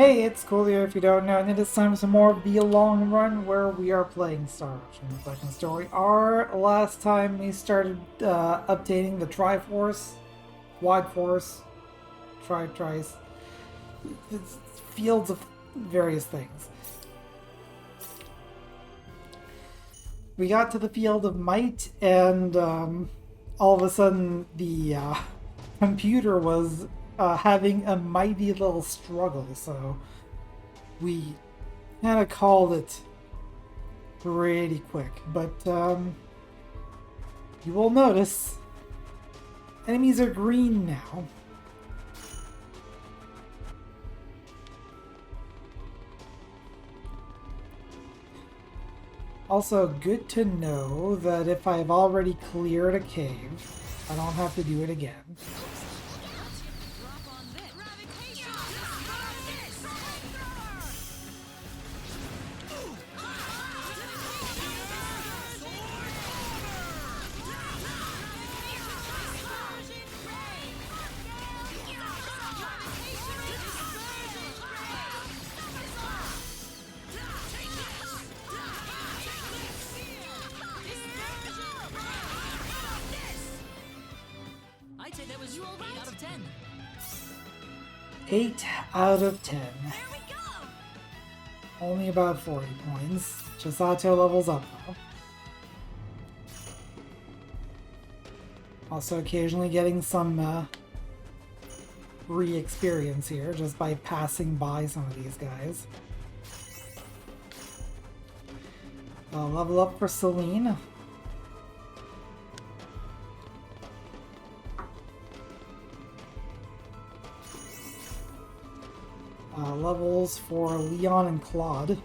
Hey, it's Cool here if you don't know, and it is time for some more of the long run where we are playing Star Ocean the second story. Our last time we started updating the Triforce, Wide Force, Trice, it's fields of various things. We got to the field of might, and all of a sudden the computer was having a mighty little struggle, so we kind of called it pretty quick. But you will notice enemies are green now. Also, good to know that if I've already cleared a cave, I don't have to do it again. I'd say that was 8 out of 10. 8 out of 10. Only about 40 points. Chisato levels up though. Also occasionally getting some re-experience here just by passing by some of these guys. Level up for Celine. Levels for Leon and Claude.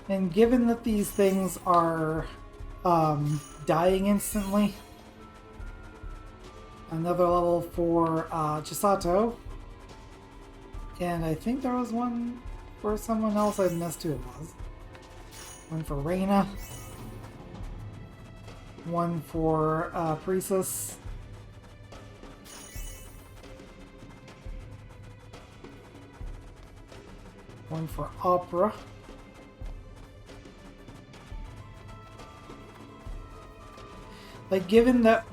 And given that these things are dying instantly, another level for Chisato. And I think there was one for someone else. I missed who it was. One for Reina. One for Priestess. One for Opera. Like, given that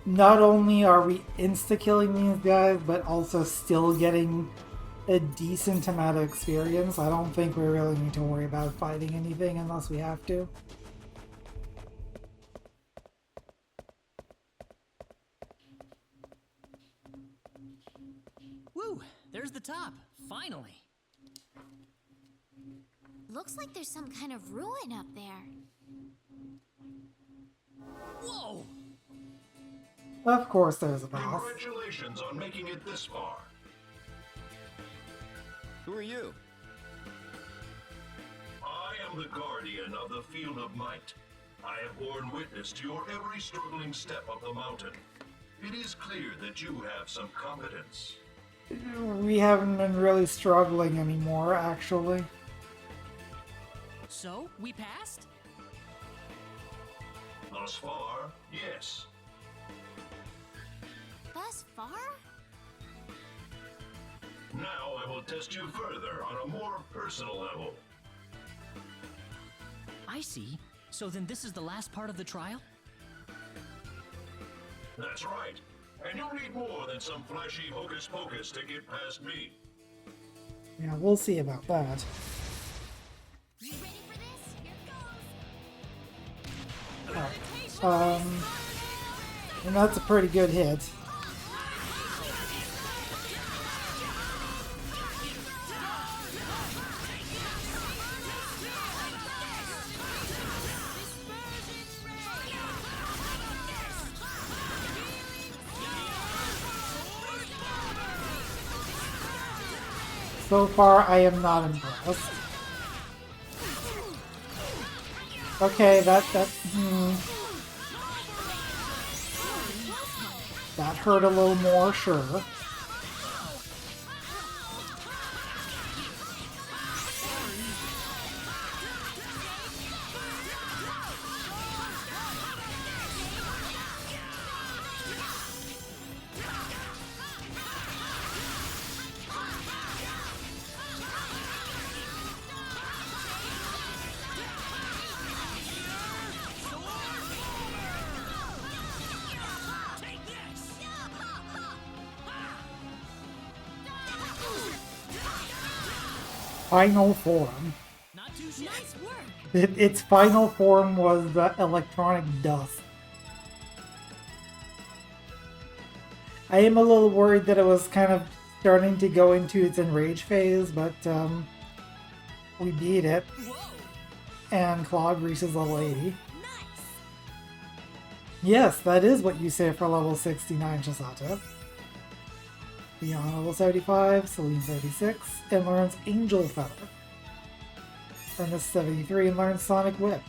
not only are we insta-killing these guys, but also still getting a decent amount of experience, I don't think we really need to worry about fighting anything unless we have to. Woo! There's the top. Finally. Looks like there's some kind of ruin up there. Whoa! Of course there's a boss. Congratulations on making it this far. Who are you? I am the guardian of the Field of Might. I have borne witness to your every struggling step up the mountain. It is clear that you have some competence. We haven't been really struggling anymore, actually. So, we passed? Thus far, yes. Thus far? Now I will test you further on a more personal level. I see. So then this is the last part of the trial? That's right. And you'll need more than some flashy hocus pocus to get past me. Yeah, we'll see about that. You ready for this? Here goes. And that's a pretty good hit. So far, I am not impressed. Okay, that hurt a little more, sure. final form. Not too shabby. Nice work. Its final form was the electronic dust. I am a little worried that it was kind of starting to go into its enrage phase, but we beat it. Whoa. And Claude reaches level 80. Nice. Yes, that is what you say for level 69, Chisato. Beyond level 75, Celine 36, and learns Angel Feather. Ernest 73 and learns Sonic Whip.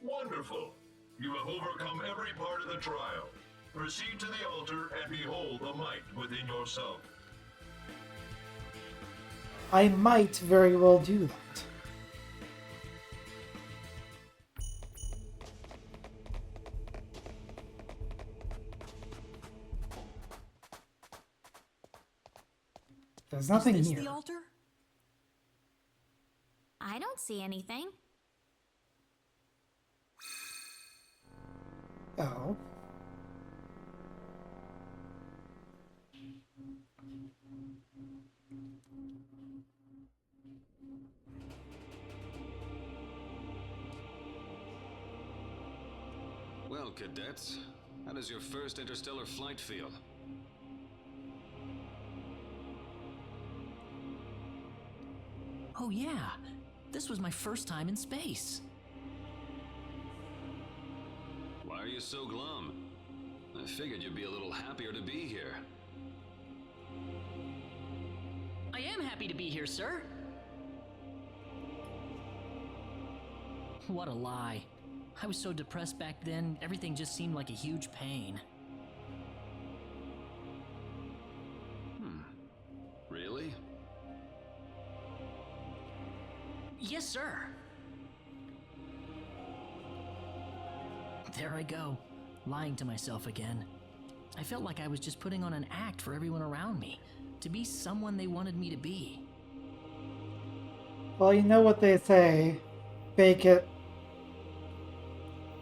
Wonderful! You have overcome every part of the trial. Proceed to the altar and behold the might within yourself. I might very well do that. There's nothing Is this here. the altar? I don't see anything. Oh. Well, cadets, how does your first interstellar flight feel? Oh yeah, this was my first time in space. Why are you so glum? I figured you'd be a little happier to be here. I am happy to be here, sir. What a lie. I was so depressed back then, everything just seemed like a huge pain. Really? Yes, sir. There I go, lying to myself again. I felt like I was just putting on an act for everyone around me, to be someone they wanted me to be. Well, you know what they say. Fake it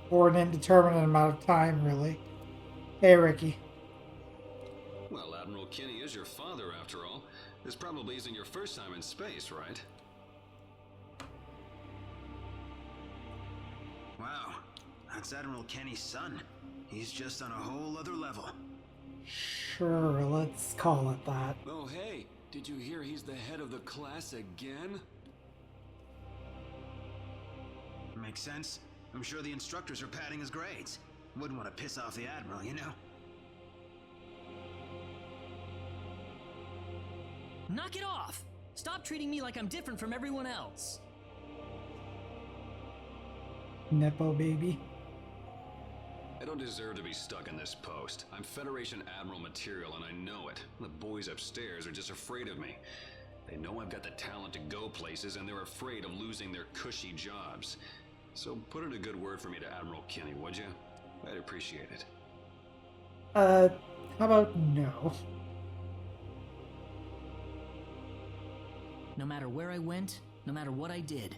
for an indeterminate amount of time, really. Hey, Ricky. Well, Admiral Kinney is your father, after all. This probably isn't your first time in space, right? Wow, that's Admiral Kenny's son. He's just on a whole other level. Sure, let's call it that. Oh, hey, did you hear he's the head of the class again? Makes sense. I'm sure the instructors are padding his grades. Wouldn't want to piss off the Admiral, you know? Knock it off! Stop treating me like I'm different from everyone else. Nepo baby. I don't deserve to be stuck in this post. I'm Federation Admiral material and I know it. The boys upstairs are just afraid of me. They know I've got the talent to go places and they're afraid of losing their cushy jobs. So put in a good word for me to Admiral Kinney, would you? I'd appreciate it. How about no? No matter where I went, no matter what I did,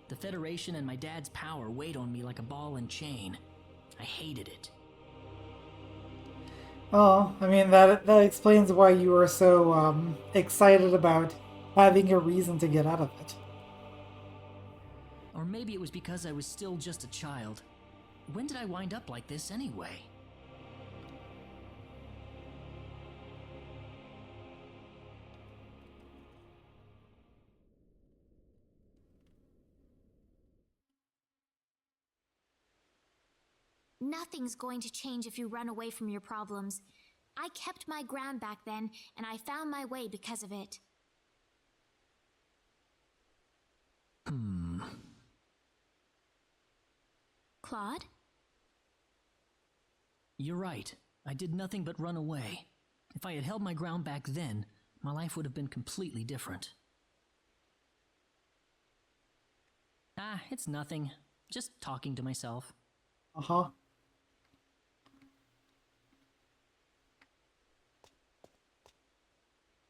the Federation and my dad's power weighed on me like a ball and chain. I hated it. Well, I mean, that explains why you were so excited about having a reason to get out of it. Or maybe it was because I was still just a child. When did I wind up like this anyway? Nothing's going to change if you run away from your problems. I kept my ground back then, and I found my way because of it. Claude? You're right. I did nothing but run away. If I had held my ground back then, my life would have been completely different. Ah, it's nothing. Just talking to myself. Uh-huh.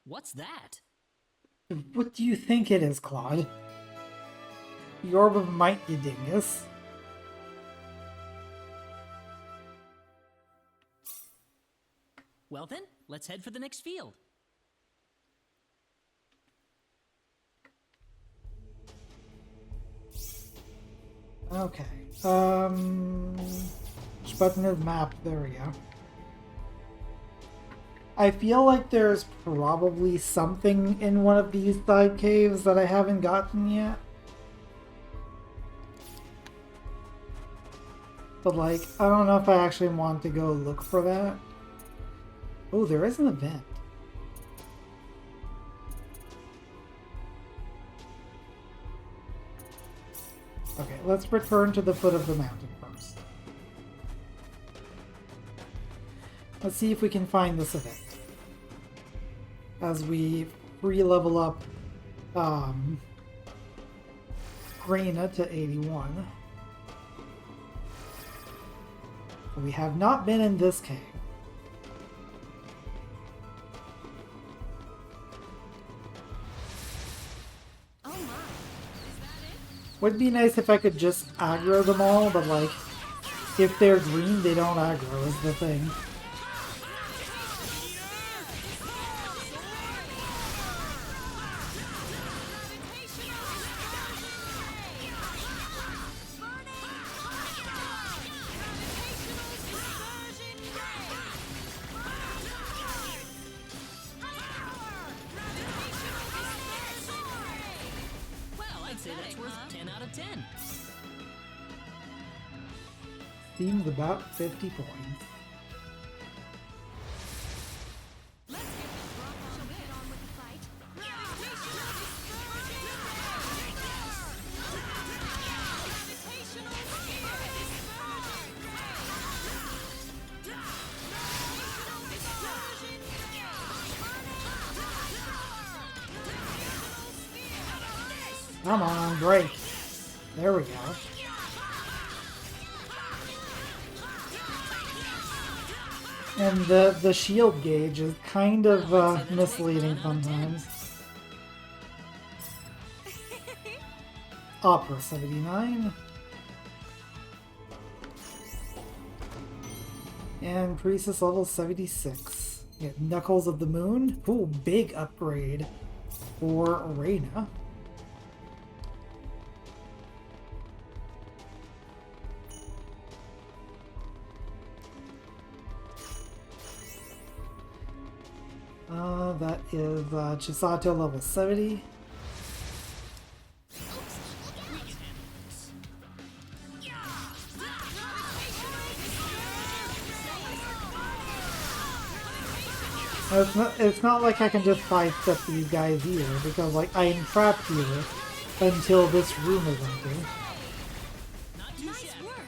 What's that? What do you think it is, Claude? The Orb of Might, you dingus. Well then, let's head for the next field. Okay. Which button is map? There we go. I feel like there's probably something in one of these side caves that I haven't gotten yet. But like, I don't know if I actually want to go look for that. Oh, there is an event. Okay, let's return to the foot of the mountain first. Let's see if we can find this event. As we re-level up Reina to 81. We have not been in this cave. Oh my. Is that it? Would be nice if I could just aggro them all, but like, if they're green, they don't aggro is the thing. Well, I'd say that's worth 10 out of 10. Seems about 50 points. Let's get this rock on, get on with the fight. Come on, break. There we go. And the shield gauge is kind of misleading sometimes. Opera 79. And Priestess level 76. Get Knuckles of the Moon. Ooh, big upgrade for Reina. That is Chisato level 70. It's not like I can just sidestep these guys either, because like I am trapped here until this room is empty. Nice work.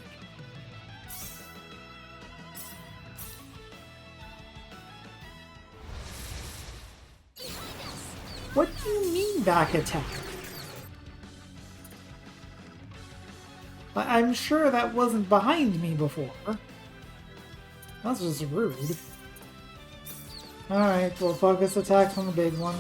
What do you mean back attack? I'm sure that wasn't behind me before. That's just rude. Alright, we'll focus attacks on the big one.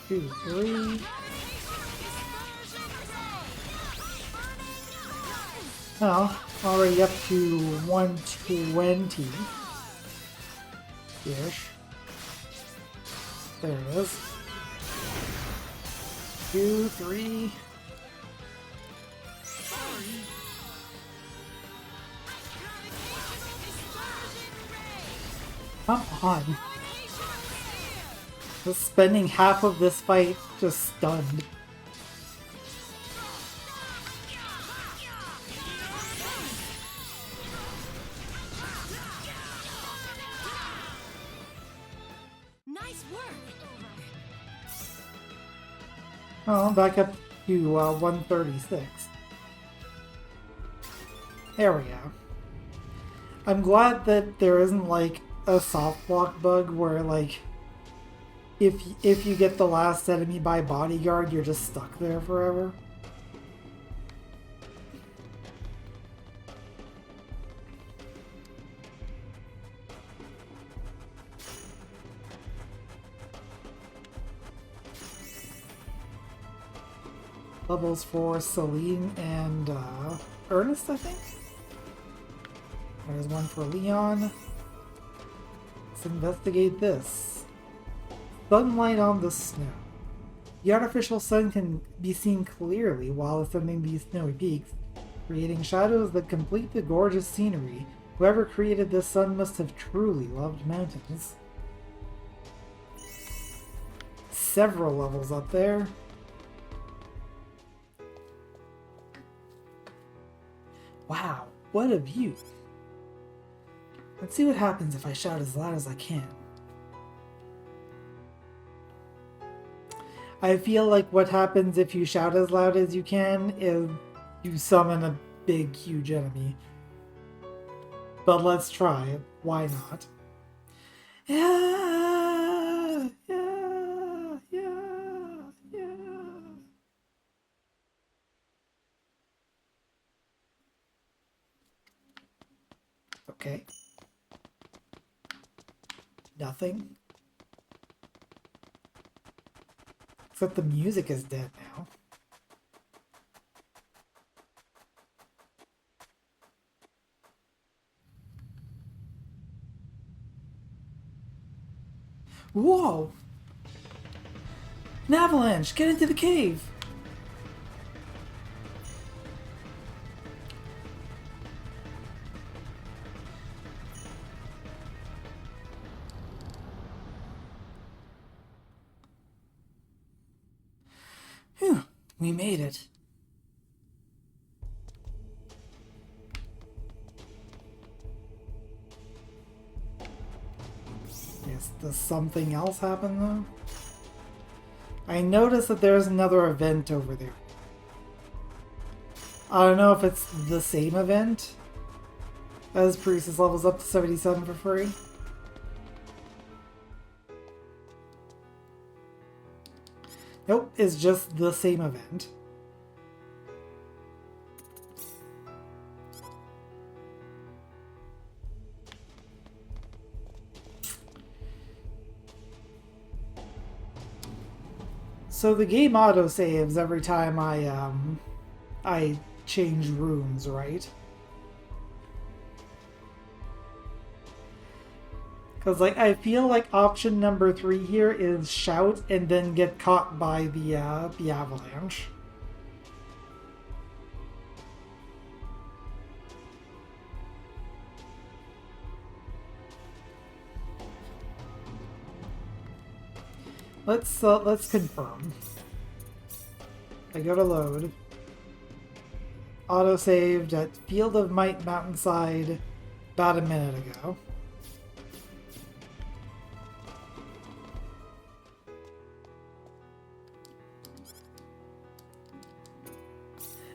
Two, three. Well, already up to 120-ish. There it is. 2, 3. Come on. Just spending half of this fight just stunned. Nice work. Oh, back up to 136. There we go. I'm glad that there isn't like a soft block bug where like if you get the last enemy by bodyguard, you're just stuck there forever. Levels for Celine and Ernest, I think? There's one for Leon. Let's investigate this. Sunlight on the snow. The artificial sun can be seen clearly while ascending these snowy peaks, creating shadows that complete the gorgeous scenery. Whoever created this sun must have truly loved mountains. Several levels up there. Wow, what a view. Let's see what happens if I shout as loud as I can. I feel like what happens if you shout as loud as you can is you summon a big, huge enemy. But let's try it. Why not? Yeah, yeah, yeah, yeah. Okay. Nothing. Except the music is dead now. Whoa! An avalanche! Get into the cave! Phew, we made it. Yes, does something else happen though? I noticed that there's another event over there. I don't know if it's the same event as Priestess levels up to 77 for free. Nope, it's just the same event. So the game auto-saves every time I change rooms, right? Because like I feel like option number 3 here is shout and then get caught by the avalanche. Let's confirm. I go to load. Auto-saved at Field of Might Mountainside about a minute ago.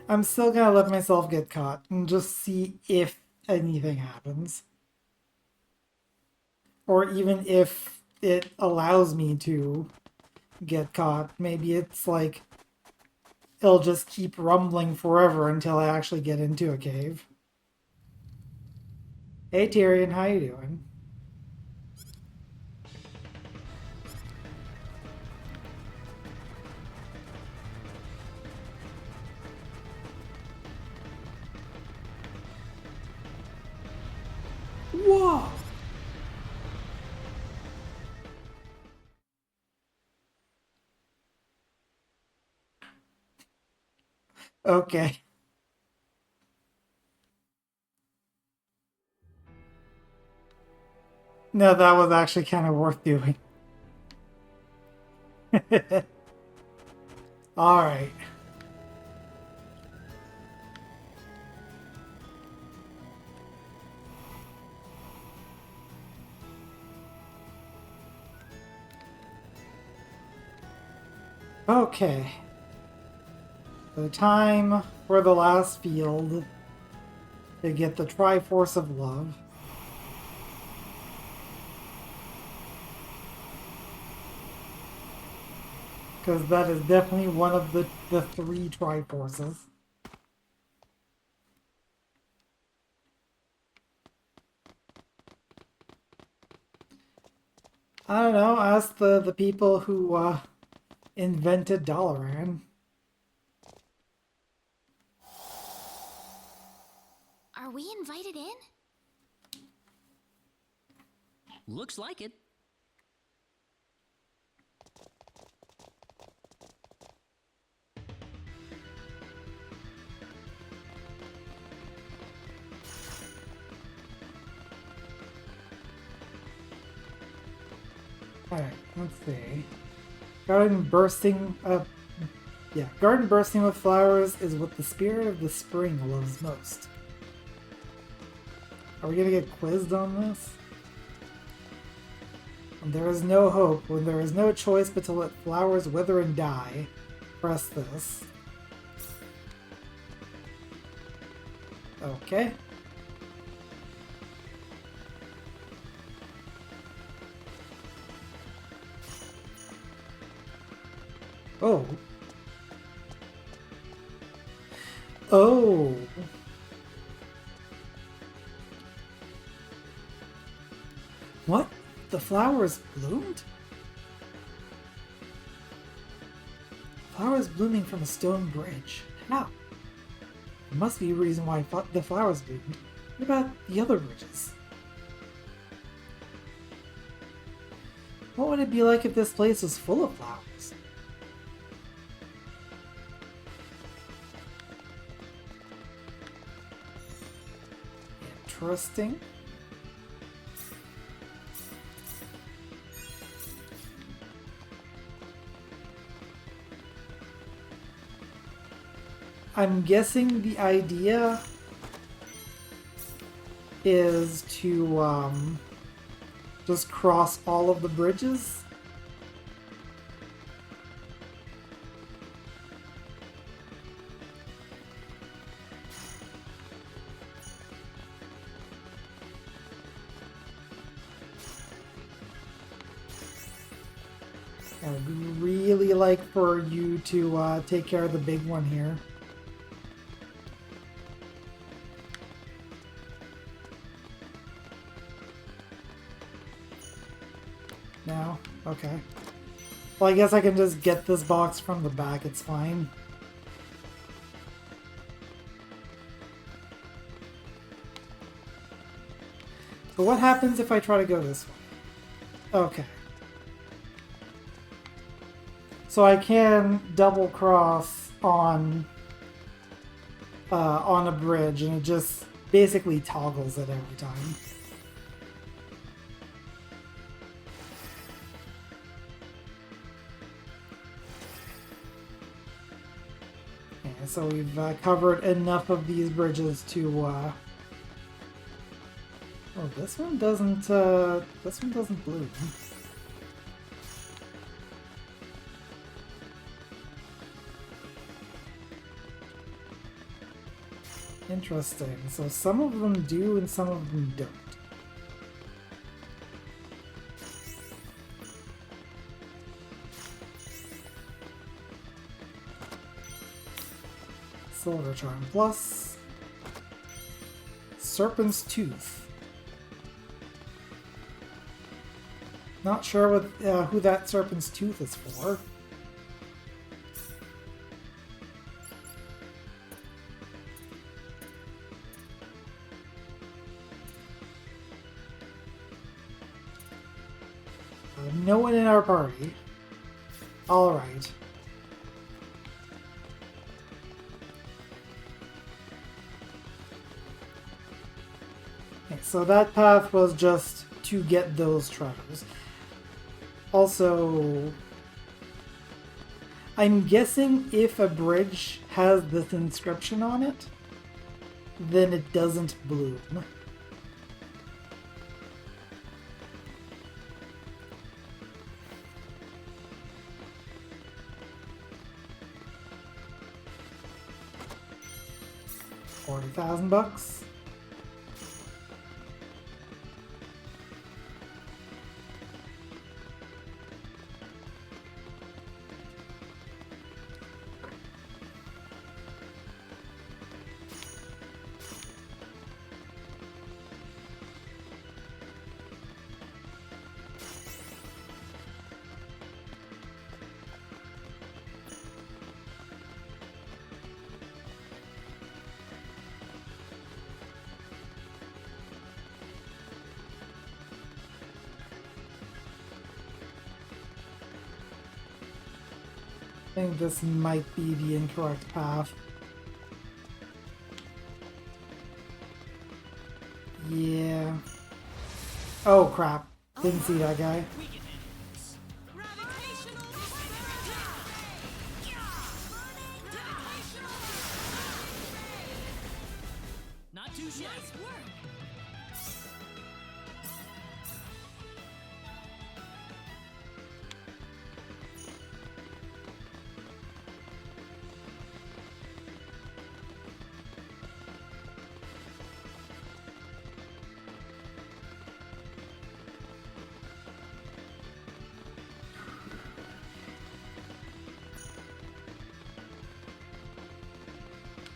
I'm still gonna let myself get caught and just see if anything happens. Or even if it allows me to get caught. Maybe it's like it'll just keep rumbling forever until I actually get into a cave. Hey Tyrion, how you doing? Whoa! Okay. No, that was actually kind of worth doing. Alright. Okay. The time for the last field to get the Triforce of Love. Because that is definitely one of the 3 Triforces. I don't know, ask the people who invented Dalaran. Are we invited in? Looks like it. Alright, let's see. Garden bursting garden bursting with flowers is what the spirit of the spring loves most. Are we gonna get quizzed on this? When there is no hope, when there is no choice but to let flowers wither and die, press this. Okay. Oh. Oh. What? The flowers bloomed? Flowers blooming from a stone bridge. How? There must be a reason why the flowers bloomed. What about the other bridges? What would it be like if this place was full of flowers? Interesting. I'm guessing the idea is to just cross all of the bridges. I'd really like for you to take care of the big one here. No? Okay. Well, I guess I can just get this box from the back, it's fine. So what happens if I try to go this way? Okay. So I can double cross on a bridge, and it just basically toggles it every time. Okay, so we've covered enough of these bridges to. Oh, this one doesn't. This one doesn't bloom. Interesting. So some of them do and some of them don't. Silver Charm Plus. Serpent's Tooth. Not sure what who that Serpent's Tooth is for. No one in our party. Alright. Okay, so that path was just to get those treasures. Also, I'm guessing if a bridge has this inscription on it, then it doesn't bloom. $40,000. think this might be the incorrect path. Yeah. Oh crap. Didn't see that guy. Not too shabby.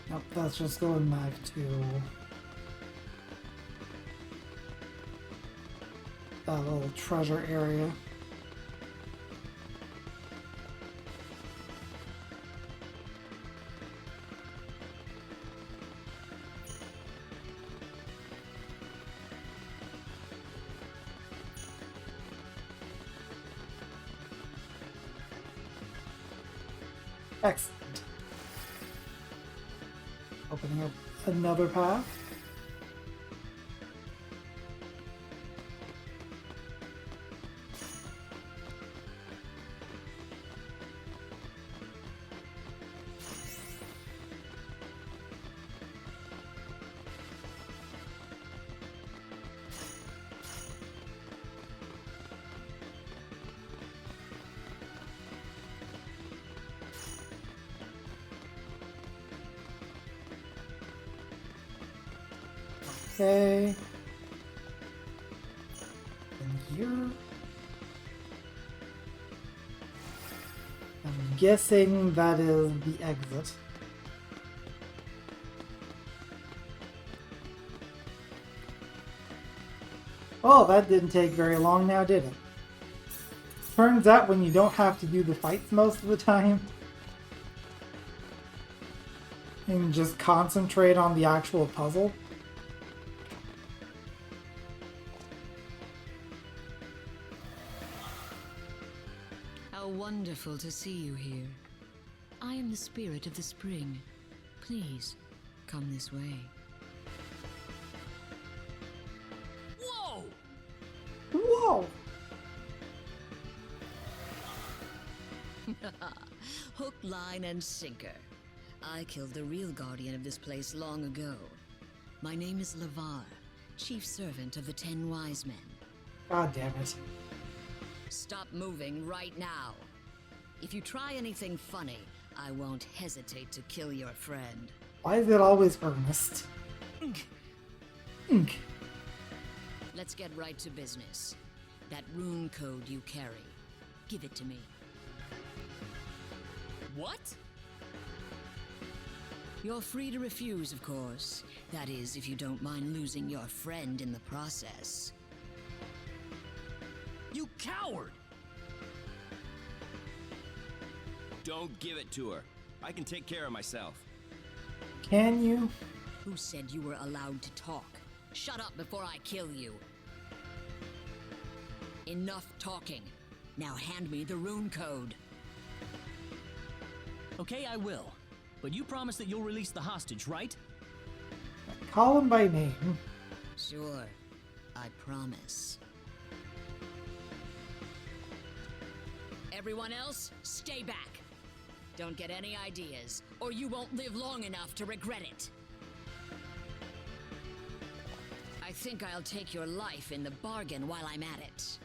Nope, that's just going back to that little treasure area. Excellent. Opening up another path. Okay. And here. I'm guessing that is the exit. Oh, that didn't take very long now, did it? Turns out when you don't have to do the fights most of the time, and just concentrate on the actual puzzle. How wonderful to see you here. I am the spirit of the spring. Please, come this way. Whoa! Whoa! Hook, line, and sinker. I killed the real guardian of this place long ago. My name is Lavar, chief servant of the 10 Wise Men. God damn it. Stop moving right now. If you try anything funny, I won't hesitate to kill your friend. Why is it always earnest? Ink. Let's get right to business. That rune code you carry. Give it to me. What? You're free to refuse, of course. That is, if you don't mind losing your friend in the process. You coward! Don't give it to her. I can take care of myself. Can you? Who said you were allowed to talk? Shut up before I kill you. Enough talking. Now hand me the rune code. Okay, I will. But you promise that you'll release the hostage, right? Call him by name. Sure, I promise. Everyone else, stay back. Don't get any ideas, or you won't live long enough to regret it. I think I'll take your life in the bargain while I'm at it.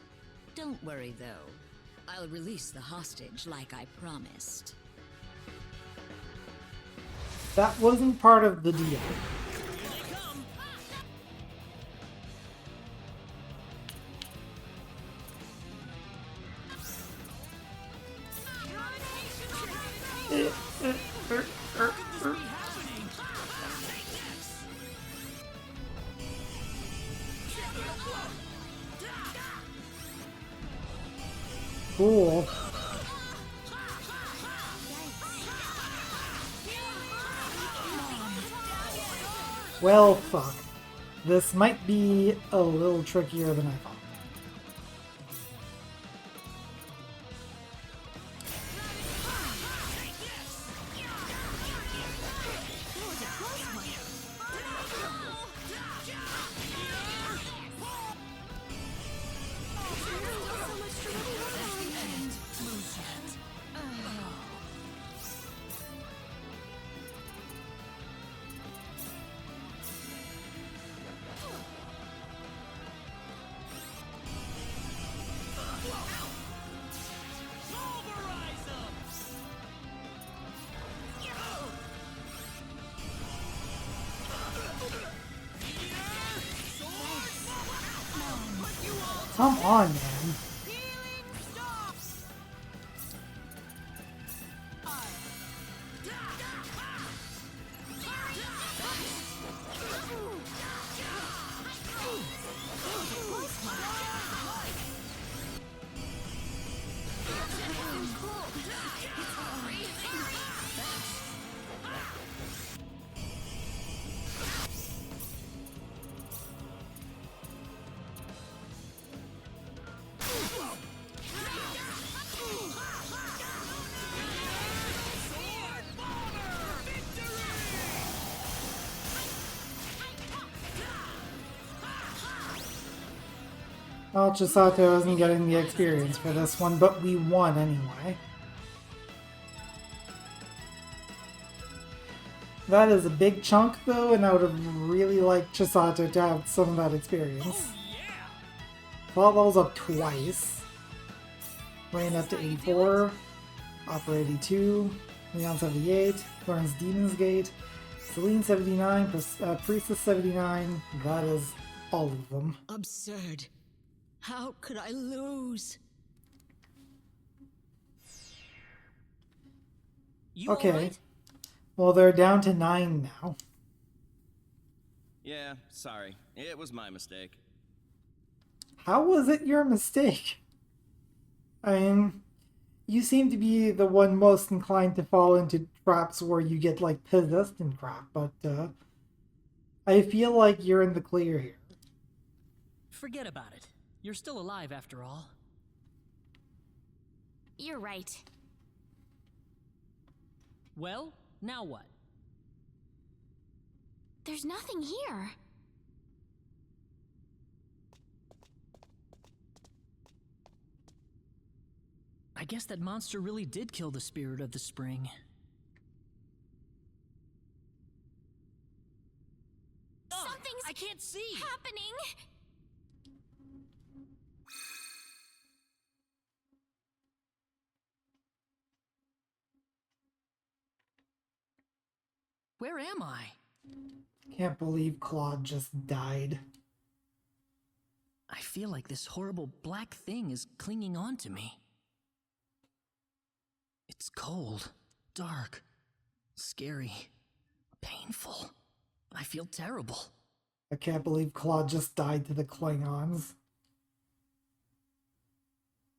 Don't worry, though. I'll release the hostage like I promised. That wasn't part of the deal. Cool. Well, fuck. This might be a little trickier than I thought. Come on, man. Well, Chisato isn't getting the experience for this one, but we won anyway. That is a big chunk, though, and I would have really liked Chisato to have some of that experience. Well, levels up twice. Rain up to 84, Opera 82, Leon 78, learns Demon's Gate, Celine 79, Priestess 79. That is all of them. Absurd. How could I lose? You Okay. alright? Well, they're down to 9 now. Yeah, sorry. It was my mistake. How was it your mistake? I mean, you seem to be the one most inclined to fall into traps where you get, like, possessed and crap, but, I feel like you're in the clear here. Forget about it. You're still alive after all. You're right. Well, now what? There's nothing here. I guess that monster really did kill the spirit of the spring. Something's I can't see! happening. Where am I? Can't believe Claude just died. I feel like this horrible black thing is clinging on to me. It's cold, dark, scary, painful. I feel terrible. I can't believe Claude just died to the Klingons.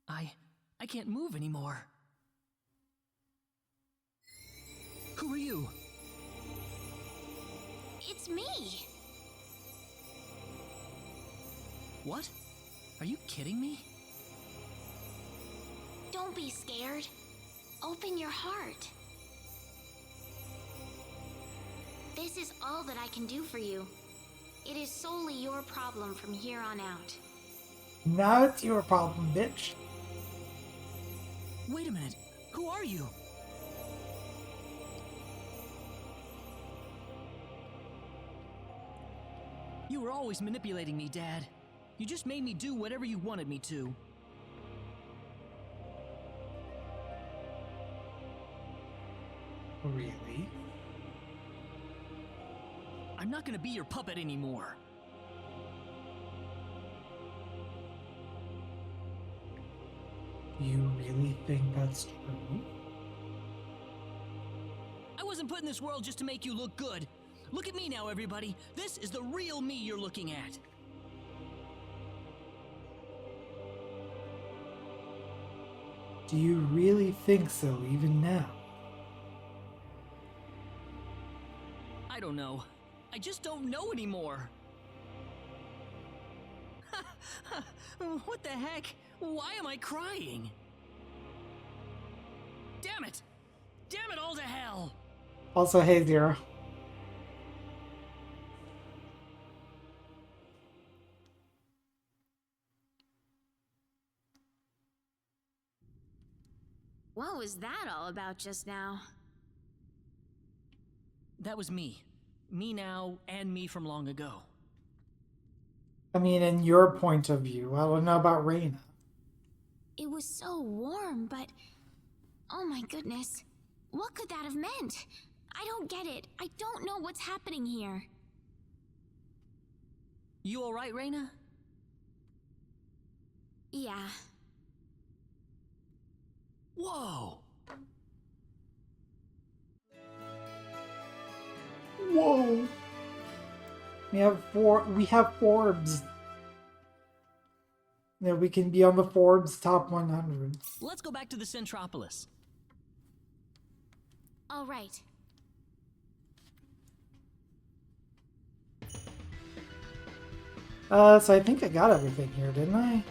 I can't move anymore. Who are you? It's me. What? Are you kidding me? Don't be scared. Open your heart. This is all that I can do for you. It is solely your problem from here on out. Now it's your problem, bitch. Wait a minute. Who are you? You were always manipulating me, Dad. You just made me do whatever you wanted me to. Really? I'm not gonna be your puppet anymore. You really think that's true? I wasn't put in this world just to make you look good. Look at me now, everybody. This is the real me you're looking at. Do you really think so, even now? I don't know. I just don't know anymore. What the heck? Why am I crying? Damn it! Damn it all to hell! Also, hey, Zero. What was that all about just now? That was me. Me now, and me from long ago. I mean, in your point of view, I don't know about Reina. It was so warm, but... Oh my goodness. What could that have meant? I don't get it. I don't know what's happening here. You alright, Reina? Yeah. Whoa! Whoa! We have Forbes. Yeah, we can be on the Forbes top 100. Let's go back to the Centropolis. All right. So I think I got everything here, didn't I?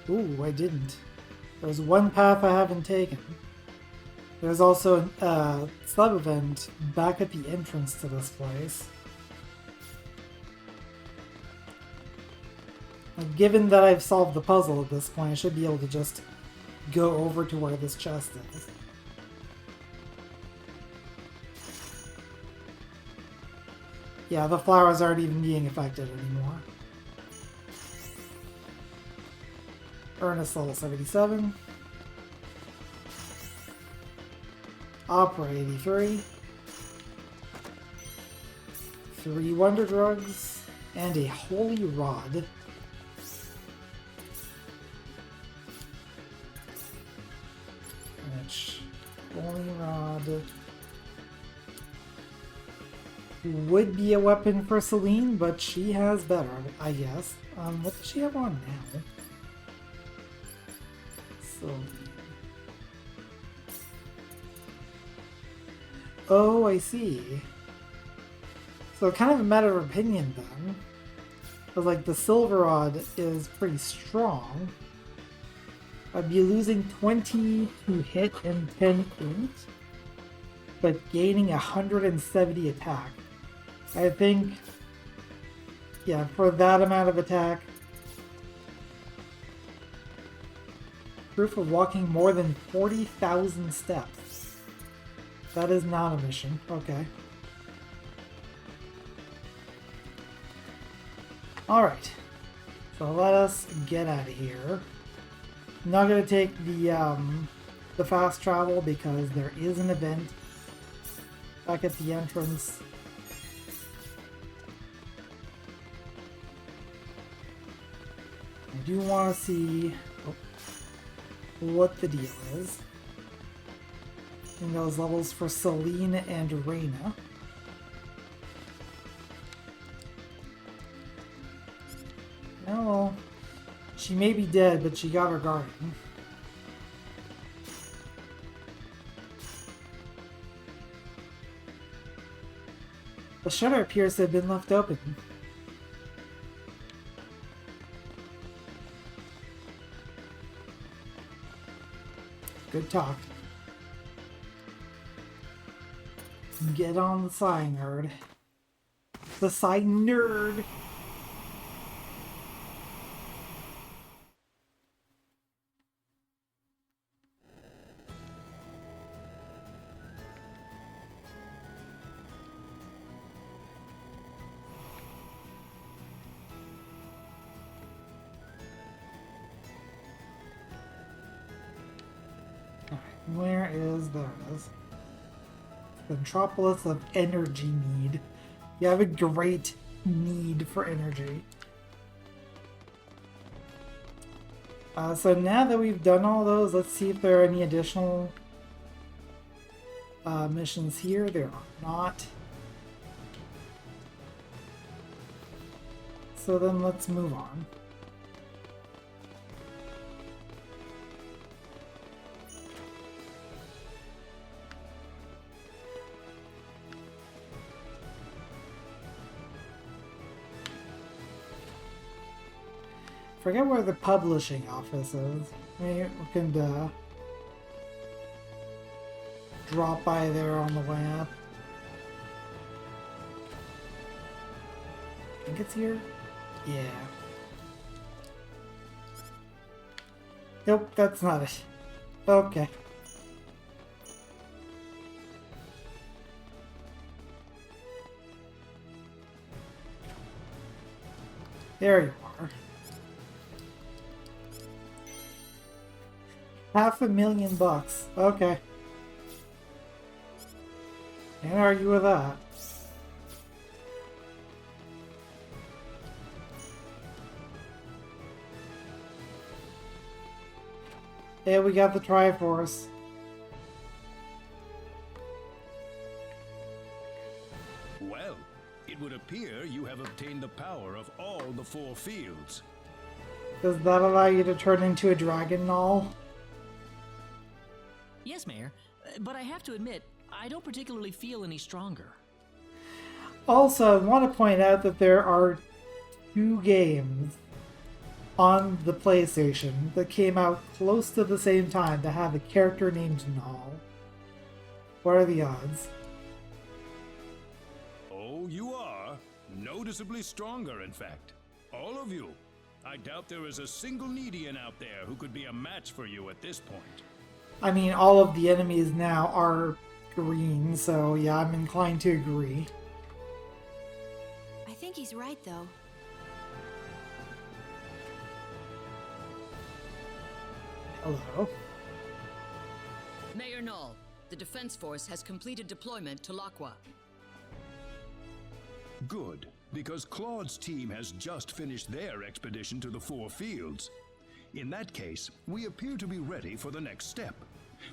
Ooh, I didn't. There's one path I haven't taken. There's also a sub-event back at the entrance to this place. Like, given that I've solved the puzzle at this point, I should be able to just go over to where this chest is. Yeah, the flowers aren't even being affected anymore. Ernest level 77. Opera 83. 3 Wonder Drugs. And a Holy Rod. Which, Holy Rod would be a weapon for Celine, but she has better, I guess. What does she have on now? Celine. Oh, I see. So kind of a matter of opinion then. But like the Silver Rod is pretty strong. I'd be losing 20 to hit and 10 int, but gaining 170 attack. I think, yeah, for that amount of attack, proof of walking more than 40,000 steps. That is not a mission. Okay. Alright. So let us get out of here. I'm not going to take the fast travel because there is an event back at the entrance. I do want to see what the deal is in those levels for Celine and Reina. Well, she may be dead, but she got her guardian. The shutter appears to have been left open. Good talk. Get on the sign, nerd. The sign nerd! Where is... there it is. The Metropolis of Energy Need. You have a great need for energy. So now that we've done all those, let's see if there are any additional missions here. There are not. So then let's move on. Forget where the publishing office is. Maybe we can drop by there on the way up. I think it's here? Yeah. Nope, that's not it. Okay. There you are. $500,000. Okay. Can't argue with that. And we got the Triforce. Well, it would appear you have obtained the power of all the 4 fields. Does that allow you to turn into a dragon null? Yes, Mayor, but I have to admit, I don't particularly feel any stronger. Also, I want to point out that there are 2 games on the PlayStation that came out close to the same time to have a character named Null. What are the odds? Oh, you are. Noticeably stronger, in fact. All of you. I doubt there is a single Needian out there who could be a match for you at this point. I mean, all of the enemies now are green, so yeah, I'm inclined to agree. I think he's right, though. Hello. Mayor Null, the Defense Force has completed deployment to Lakwa. Good, because Claude's team has just finished their expedition to the 4 fields. In that case, we appear to be ready for the next step.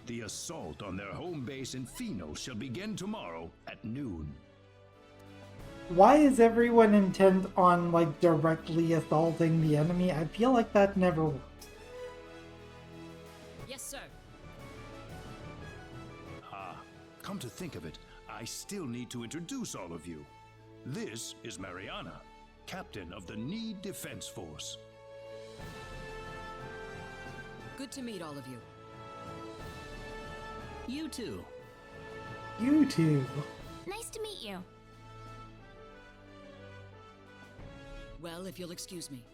The assault on their home base in Pheno shall begin tomorrow at noon. Why is everyone intent on, like, directly assaulting the enemy? I feel like that never works. Yes, sir. Come to think of it, I still need to introduce all of you. This is Mariana, captain of the Need Defense Force. Good to meet all of you. You too. You two. Nice to meet you. Well, if you'll excuse me.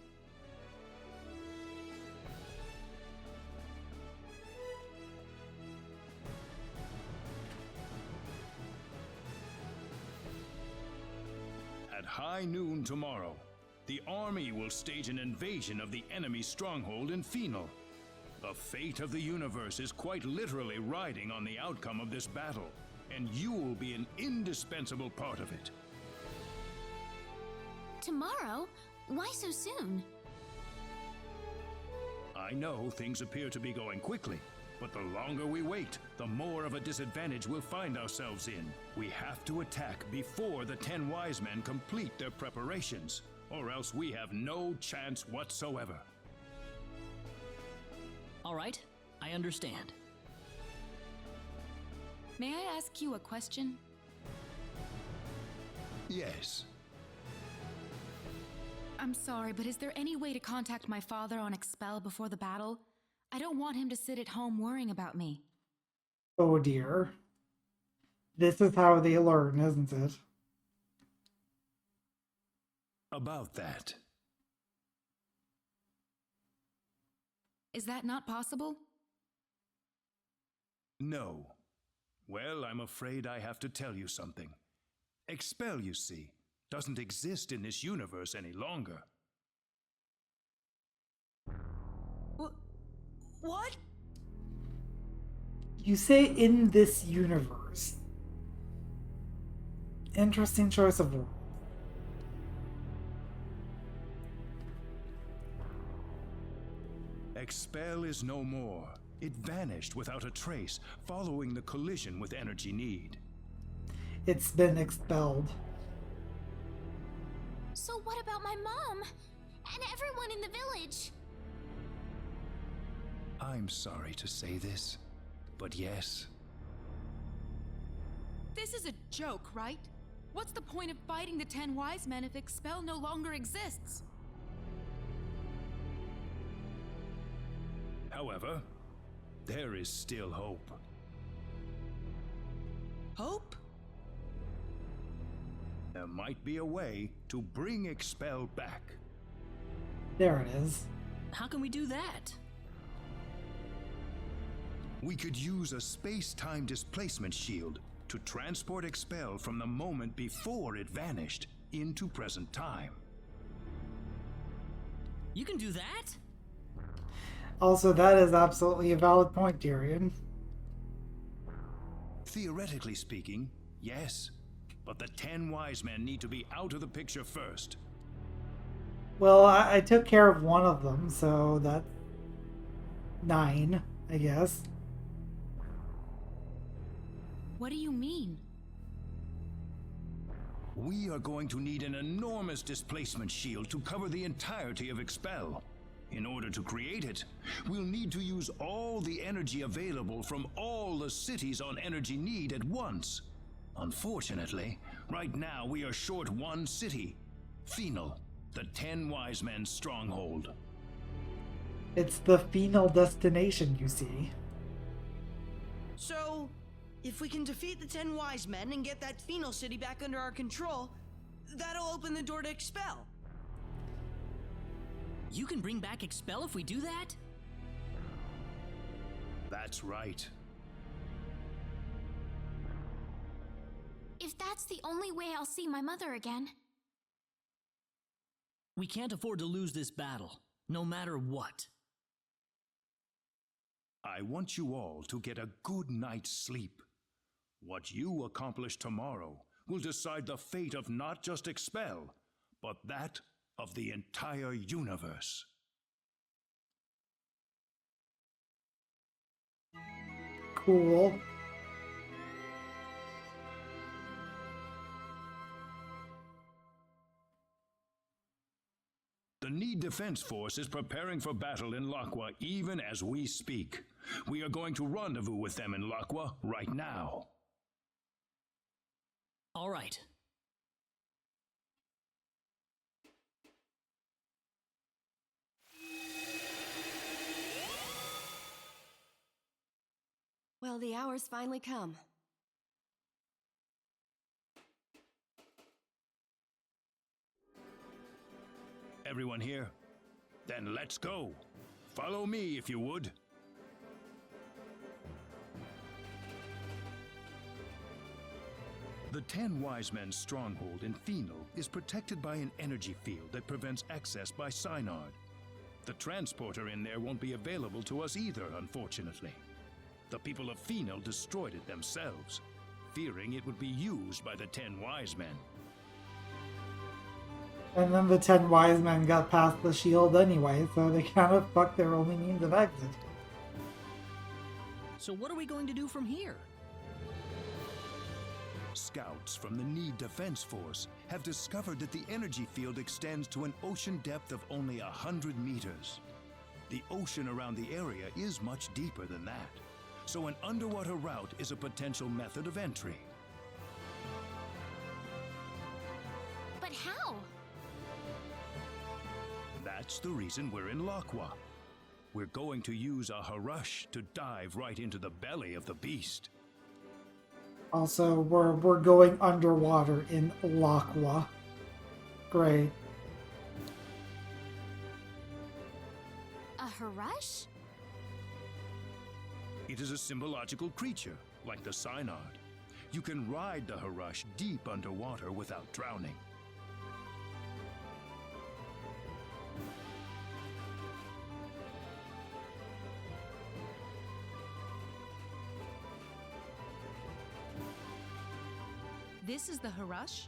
At high noon tomorrow, the army will stage an invasion of the enemy stronghold in Pheno. The fate of the universe is quite literally riding on the outcome of this battle, and you will be an indispensable part of it. Tomorrow? Why so soon? I know things appear to be going quickly, but the longer we wait, the more of a disadvantage we'll find ourselves in. We have to attack before the 10 wise men complete their preparations, or else we have no chance whatsoever. All right, I understand. May I ask you a question? Yes. I'm sorry, but is there any way to contact my father on Expel before the battle? I don't want him to sit at home worrying about me. Oh dear. This is how they learn, isn't it? About that. Is that not possible? No. Well, I'm afraid I have to tell you something. Expel, you see, doesn't exist in this universe any longer. What? You say in this universe. Interesting choice of word. Expel is no more. It vanished without a trace, following the collision with Energy Need. It's been expelled. So what about my mom? And everyone in the village? I'm sorry to say this, but yes. This is a joke, right? What's the point of fighting the 10 wise men if Expel no longer exists? However, there is still hope. Hope? There might be a way to bring Expel back. There it is. How can we do that? We could use a space-time displacement shield to transport Expel from the moment before it vanished into present time. You can do that? Also, that is absolutely a valid point, Tyrion. Theoretically speaking, yes. But the 10 wise men need to be out of the picture first. Well, I took care of one of them, so that's 9, I guess. What do you mean? We are going to need an enormous displacement shield to cover the entirety of Expel. In order to create it, we'll need to use all the energy available from all the cities on energy need at once. Unfortunately, right now we are short one city, Phenol, the 10 Wise Men's stronghold. It's the Phenol destination, you see. So, if we can defeat the 10 Wise Men and get that Phenol city back under our control, that'll open the door to Expel. You can bring back Expel if we do that? That's right. If that's the only way I'll see my mother again. We can't afford to lose this battle, no matter what. I want you all to get a good night's sleep. What you accomplish tomorrow will decide the fate of not just Expel, but that of the entire universe. Cool. The Need Defense Force is preparing for battle in Laqua even as we speak. We are going to rendezvous with them in Laqua right now. All right. Well, the hour's finally come. Everyone here? Then let's go. Follow me if you would. The 10 Wise Men's stronghold in Phenol is protected by an energy field that prevents access by Synard. The transporter in there won't be available to us either, unfortunately. The people of Phenol destroyed it themselves, fearing it would be used by the 10 Wise Men. And then the 10 Wise Men got past the shield anyway, so they kind of fucked their only means of exit. So what are we going to do from here? Scouts from the Need Defense Force have discovered that the energy field extends to an ocean depth of only 100 meters. The ocean around the area is much deeper than that, so an underwater route is a potential method of entry. But how? That's the reason we're in Laqua. We're going to use a Harush to dive right into the belly of the beast. Also, we're going underwater in Laqua. Great. A Harush? It is a symbological creature, like the Synard. You can ride the Harush deep underwater without drowning. This is the Harush?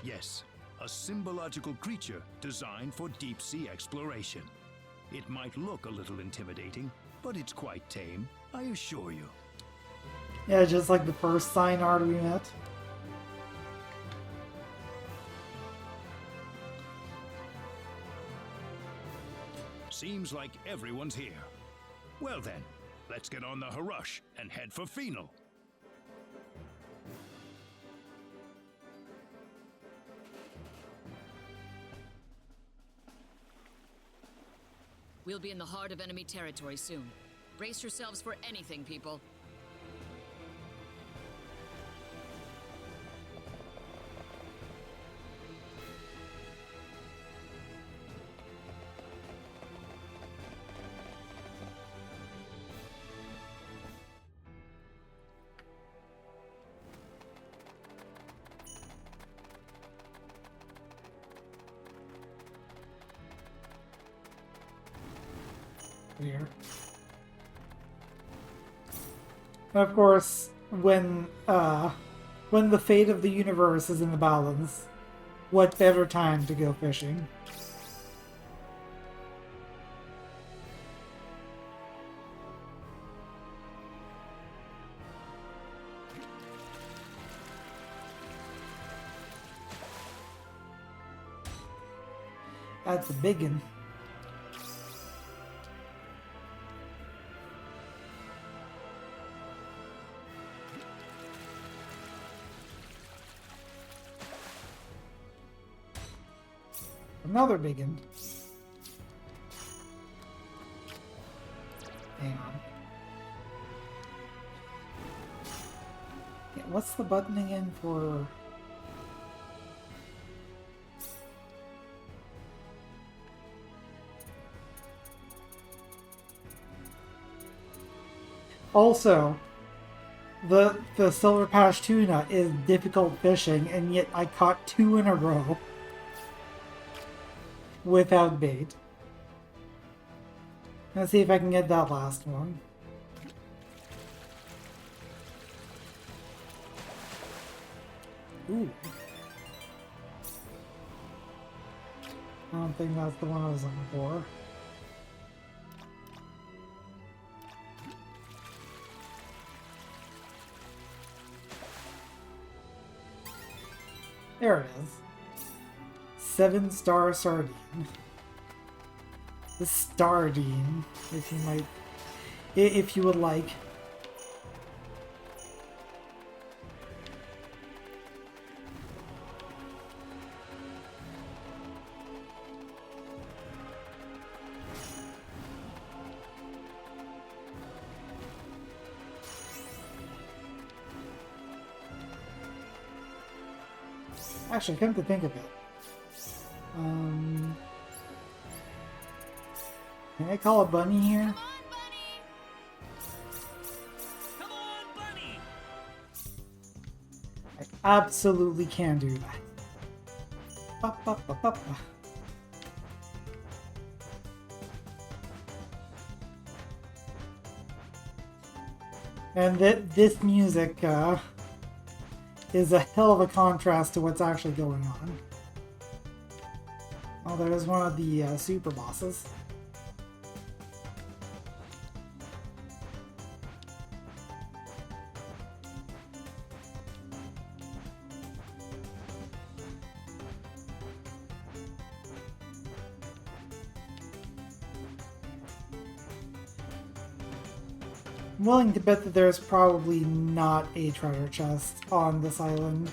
Yes, a symbological creature designed for deep-sea exploration. It might look a little intimidating, but it's quite tame, I assure you. Yeah, just like the first Synard we met. Seems like everyone's here. Well then, let's get on the Harush and head for Phenol. We'll be in the heart of enemy territory soon. Brace yourselves for anything, people. Here. Of course, when the fate of the universe is in the balance, what better time to go fishing? That's a big one. Another big one. Hang on. Yeah, what's the button again for... Also, the Silver Patch tuna is difficult fishing, and yet I caught 2 in a row without bait. Let's see if I can get that last one. Ooh. I don't think that's the one I was looking for. There it is. 7-star sardine. The Stardine, if you might, if you would like. Actually, come to think of it. Can I call a bunny here? Come on, bunny! I absolutely can do that. Ba, ba, ba, ba, ba. And this music is a hell of a contrast to what's actually going on. Oh, there's one of the super bosses. I'm willing to bet that there's probably not a treasure chest on this island.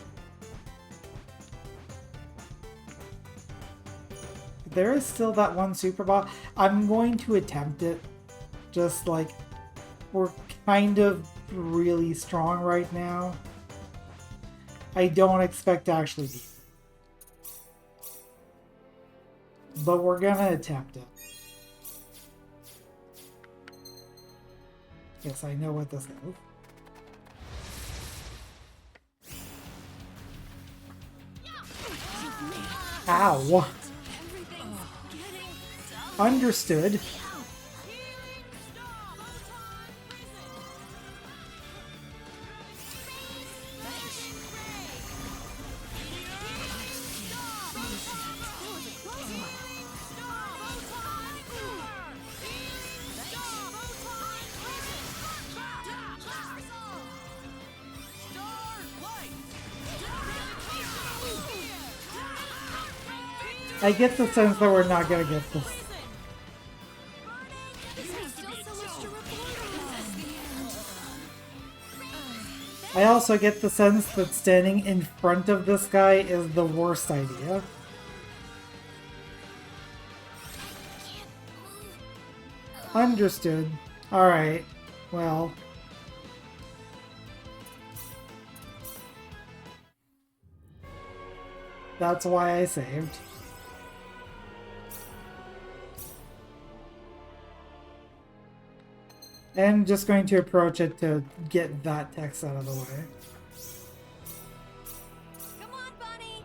There is still that one super boss. I'm going to attempt it. Just like, we're kind of really strong right now. I don't expect to actually beat it. But we're gonna attempt it. Yes, I know what this is. Ow! Understood. I get the sense that we're not gonna get this. I also get the sense that standing in front of this guy is the worst idea. Understood. Alright. Well. That's why I saved. And just going to approach it to get that text out of the way. Come on, bunny!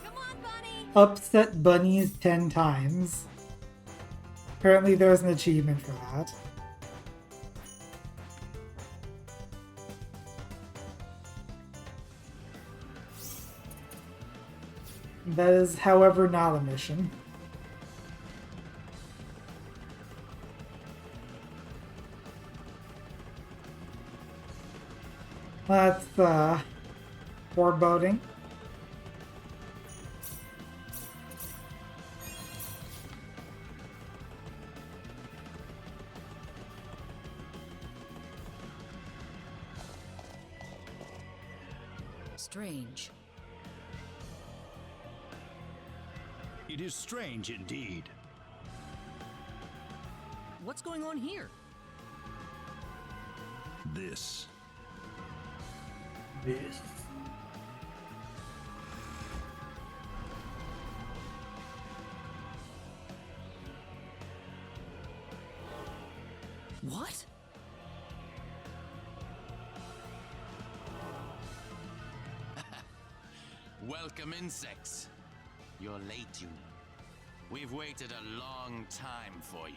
Come on, bunny! Upset bunnies 10 times. Apparently there's an achievement for that. That is, however, not a mission. That's foreboding. Strange. It is strange indeed. What's going on here? This. What? Welcome, insects. You're late, you know. We've waited a long time for you.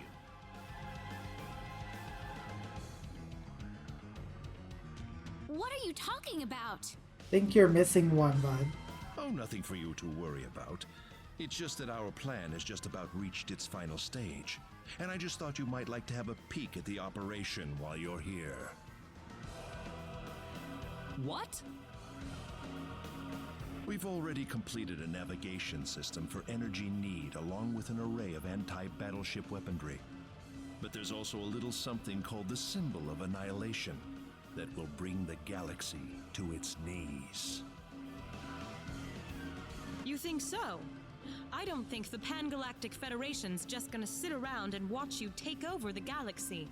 What are you talking about? Think you're missing one, bud. Oh, nothing for you to worry about. It's just that our plan has just about reached its final stage. And I just thought you might like to have a peek at the operation while you're here. What? We've already completed a navigation system for energy need along with an array of anti-battleship weaponry. But there's also a little something called the Symbol of Annihilation that will bring the galaxy to its knees. You think so? I don't think the Pan-Galactic Federation's just gonna sit around and watch you take over the galaxy.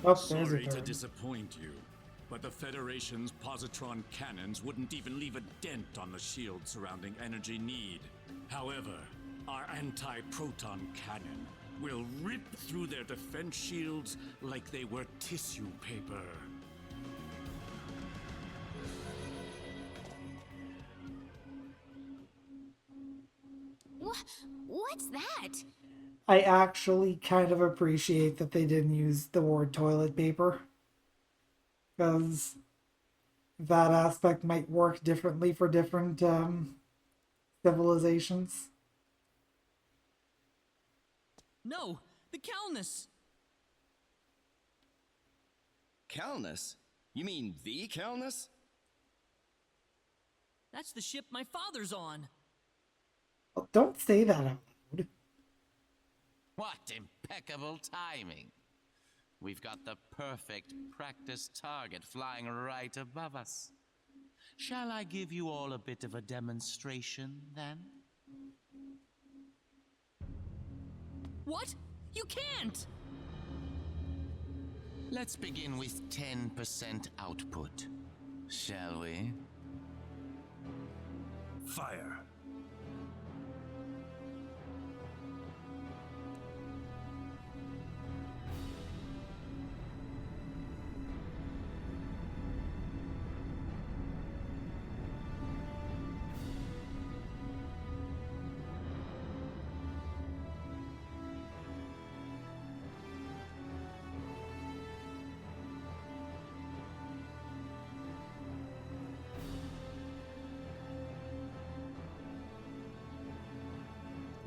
Oh, there's a Sorry to turn. disappoint you, but the Federation's positron cannons wouldn't even leave a dent on the shield surrounding energy need. However, our anti-proton cannon will rip through their defense shields like they were tissue paper. What's that? I actually kind of appreciate that they didn't use the word toilet paper. Because that aspect might work differently for different civilizations. No, the Calnus! Calnus? You mean the Calnus? That's the ship my father's on. Oh, don't say that out loud. What impeccable timing. We've got the perfect practice target flying right above us. Shall I give you all a bit of a demonstration, then? What? You can't! Let's begin with 10% output, shall we? Fire.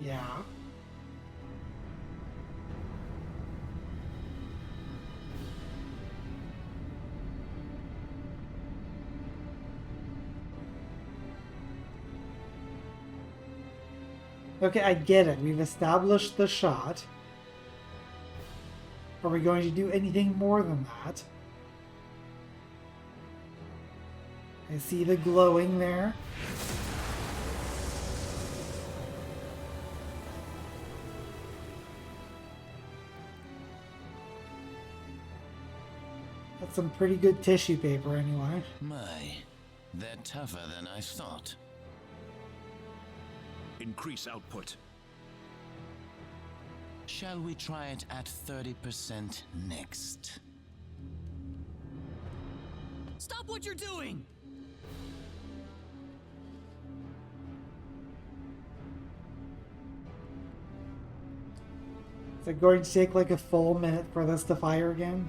Yeah. Okay, I get it. We've established the shot. Are we going to do anything more than that? I see the glowing there. That's some pretty good tissue paper anyway. My, they're tougher than I thought. Increase output. Shall we try it at 30% next? Stop what you're doing! Is it going to take like a full minute for this to fire again?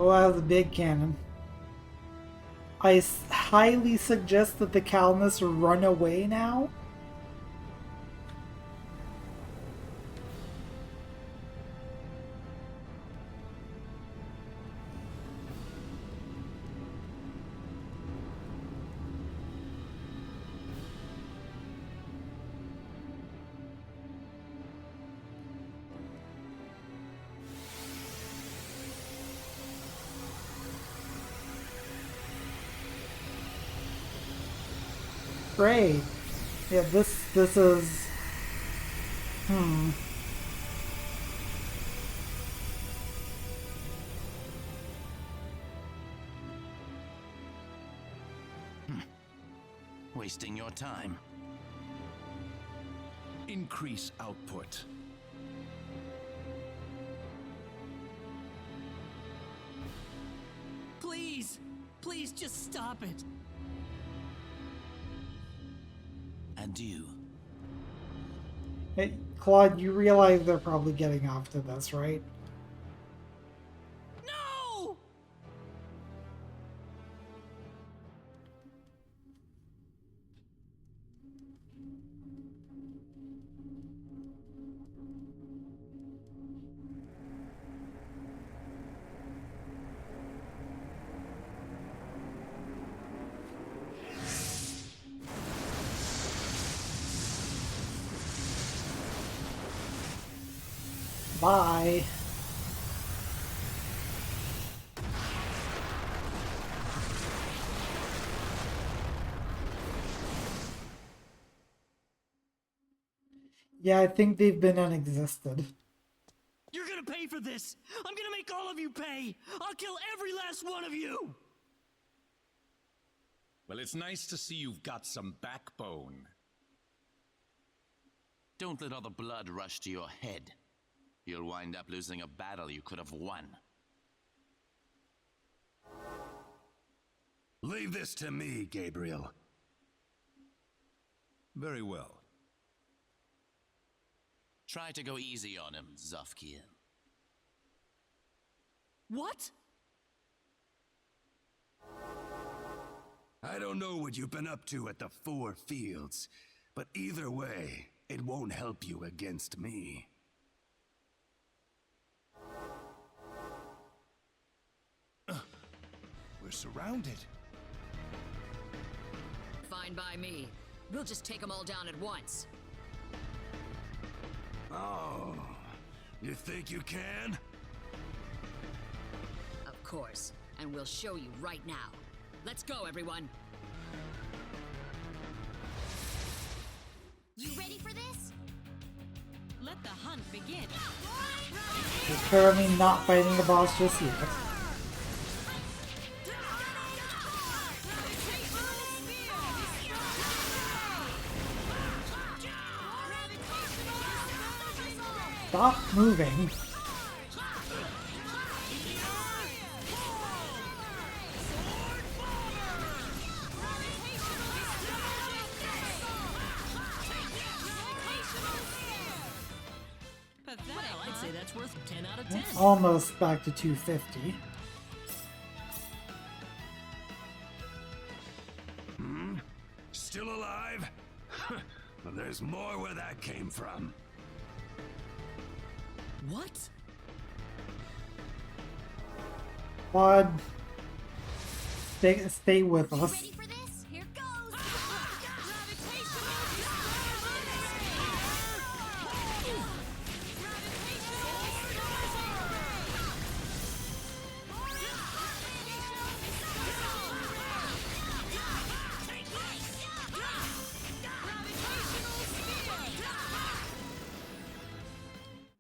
Oh, that was a big cannon. I highly suggest that the Calnus run away now. great. Yeah, this is... Wasting your time. Increase output. Please! Please just stop it! And you? Hey, Claude, you realize they're probably getting off to this, right? No! Bye. Yeah, I think they've been unexisted. You're gonna pay for this! I'm gonna make all of you pay! I'll kill every last one of you! Well, it's nice to see you've got some backbone. Don't let all the blood rush to your head. You'll wind up losing a battle you could have won. Leave this to me, Gabriel. Very well. Try to go easy on him, Zofkiel. What? I don't know what you've been up to at the Four Fields, but either way, it won't help you against me. We're surrounded. Fine by me. We'll just take them all down at once. Oh, you think you can? Of course, and we'll show you right now. Let's go, everyone. You ready for this? Let the hunt begin. Just currently not fighting the boss just yet. Stop moving. Well, I'd say that's worth 10 out of 10. Almost back to 250. Still alive? Well, there's more where that came from. What? Claude, stay with us. Ready for this? Here goes!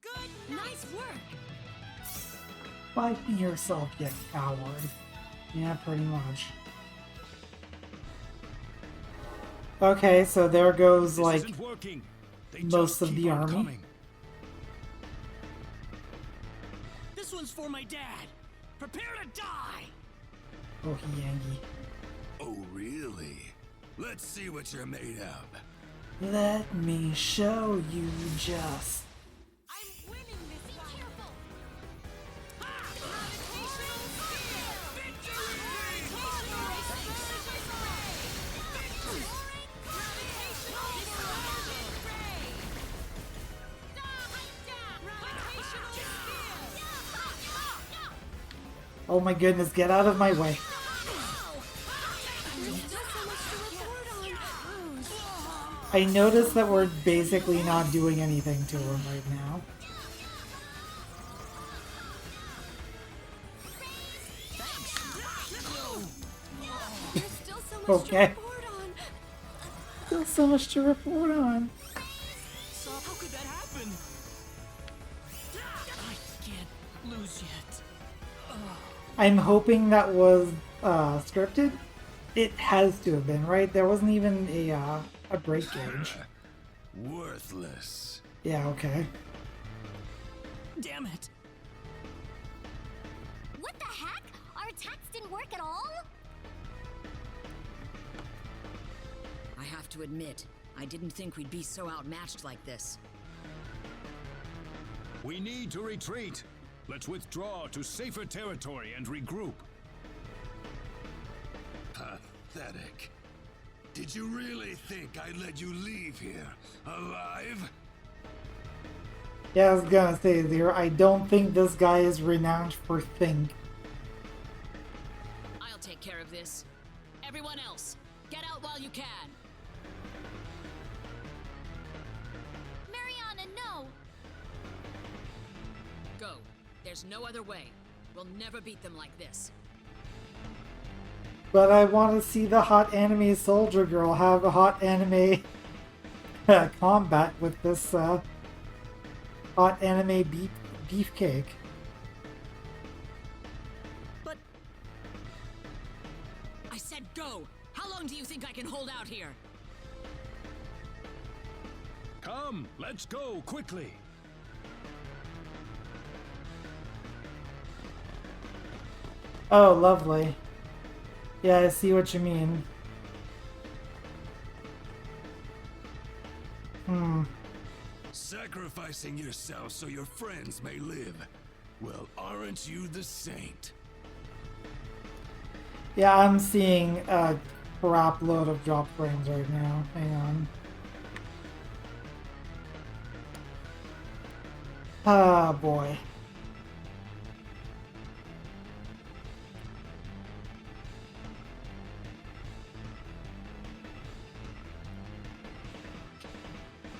Good, nice work. Fight yourself, you coward. Yeah, pretty much. Okay, so there goes, like, most of the army. Coming. This one's for my dad. Prepare to die. Oh, Yangi. Oh, really? Let's see what you're made of. Let me show you just. I'm winning this one. Be careful! Oh my goodness, get out of my way. I noticed that we're basically not doing anything to him right now. Okay. Still so much to report on. So how could that happen? I can't lose yet. I'm hoping that was scripted. It has to have been, right? There wasn't even a break gauge. Worthless. Yeah, okay. Damn it. What the heck? Our attacks didn't work at all? I have to admit, I didn't think we'd be so outmatched like this. We need to retreat. Let's withdraw to safer territory and regroup. Pathetic. Did you really think I'd let you leave here alive? Yeah, I was gonna say, Zero, I don't think this guy is renowned for think. I'll take care of this. Everyone else, get out while you can. Mariana, no! Go. There's no other way. We'll never beat them like this. But I want to see the hot anime soldier girl have a hot anime combat with this hot anime beefcake. But... I said go! How long do you think I can hold out here? Come, let's go quickly. Oh, lovely. Yeah, I see what you mean. Sacrificing yourself so your friends may live. Well, aren't you the saint? Yeah, I'm seeing a crap load of drop frames right now. Hang on. Ah, boy.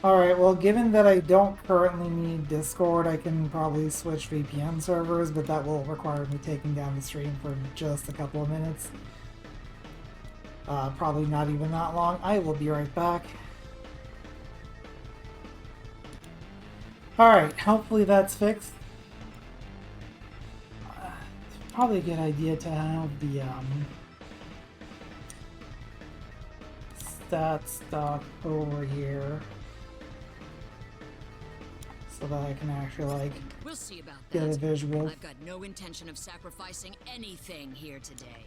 Alright, well, given that I don't currently need Discord, I can probably switch VPN servers, but that will require me taking down the stream for just a couple of minutes. Probably not even that long. I will be right back. Alright, hopefully that's fixed. It's probably a good idea to have the stat stock over here, so that I can actually, like, We'll see about get that. a visual. I've got no intention of sacrificing anything here today.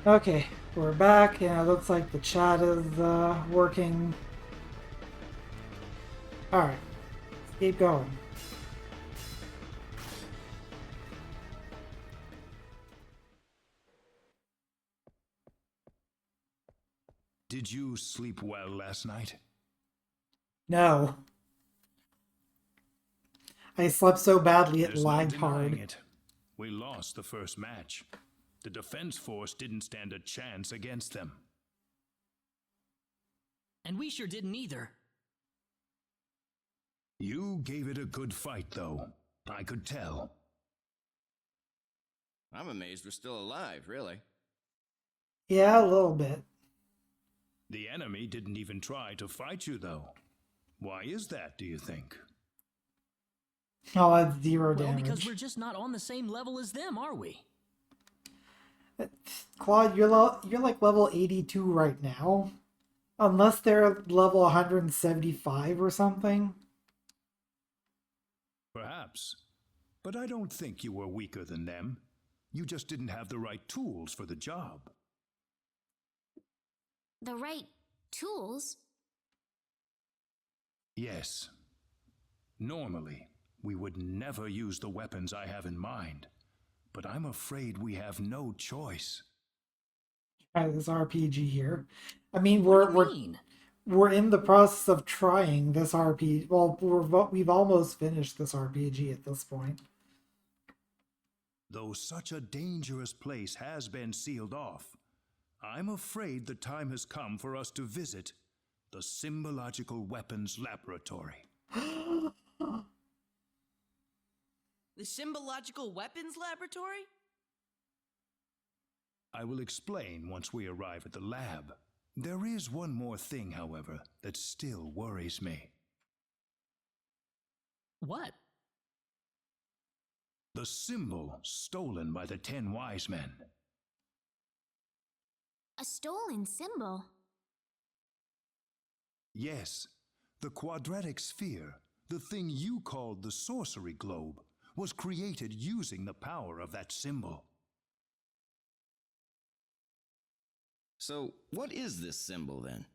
Okay, we're back, and it looks like the chat is working. Alright, let's keep going. Did you sleep well last night? No. I slept so badly it There's no lagged denying hard. it. We lost the first match. The defense force didn't stand a chance against them. And we sure didn't either. You gave it a good fight, though. I could tell. I'm amazed we're still alive, really. Yeah, a little bit. The enemy didn't even try to fight you, though. Why is that, do you think? Oh, that's zero Well, damage. because we're just not on the same level as them, are we? Claude, you're like level 82 right now. Unless they're level 175 or something. Perhaps. But I don't think you were weaker than them. You just didn't have the right tools for the job. The right tools? Yes. Normally, we would never use the weapons I have in mind. But I'm afraid we have no choice. Try this RPG here. I mean, What do you mean? we're in the process of trying this RPG. Well, we've almost finished this RPG at this point. Though such a dangerous place has been sealed off, I'm afraid the time has come for us to visit the Symbological Weapons Laboratory. The Symbological Weapons Laboratory? I will explain once we arrive at the lab. There is one more thing, however, that still worries me. What? The symbol stolen by the 10 wise men. A stolen symbol? Yes, the quadratic sphere, the thing you called the sorcery globe, was created using the power of that symbol. So, what is this symbol then?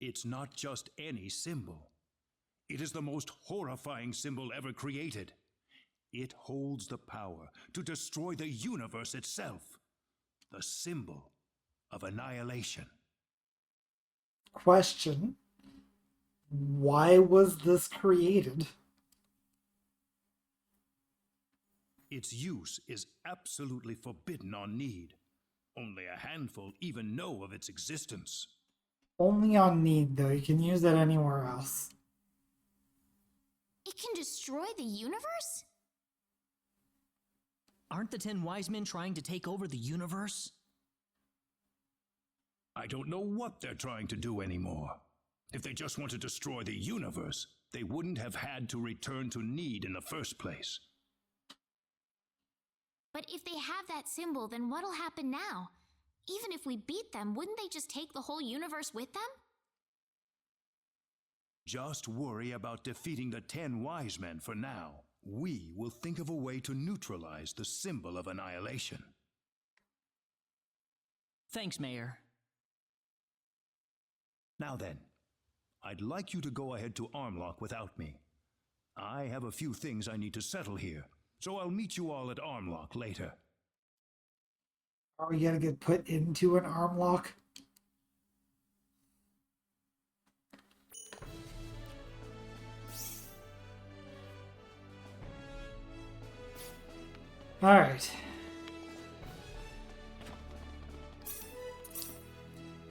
It's not just any symbol. It is the most horrifying symbol ever created. It holds the power to destroy the universe itself. The symbol of annihilation. Question. Why was this created? Its use is absolutely forbidden on Need. Only a handful even know of its existence. Only on Need, though. You can use it anywhere else. It can destroy the universe? Aren't the 10 wise men trying to take over the universe? I don't know what they're trying to do anymore. If they just want to destroy the universe, they wouldn't have had to return to Need in the first place. But if they have that symbol, then what'll happen now? Even if we beat them, wouldn't they just take the whole universe with them? Just worry about defeating the 10 wise men for now. We will think of a way to neutralize the symbol of annihilation. Thanks, Mayor. Now then, I'd like you to go ahead to Armlock without me. I have a few things I need to settle here, so I'll meet you all at Armlock later. Are we gonna get put into an arm lock? Alright.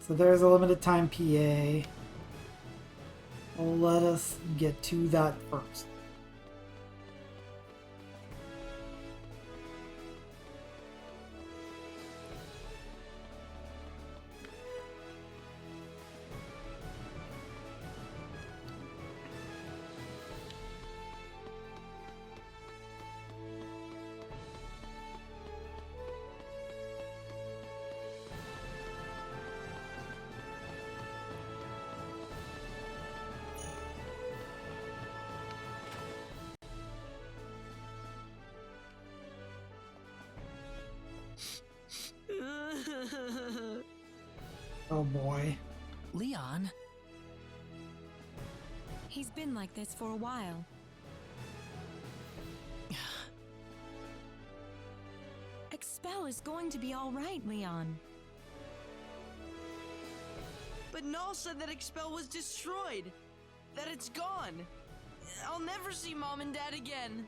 So there's a limited time PA. Let us get to that first. Oh boy. Leon? He's been like this for a while. Expel is going to be all right, Leon. But Null said that Expel was destroyed. That it's gone. I'll never see Mom and Dad again.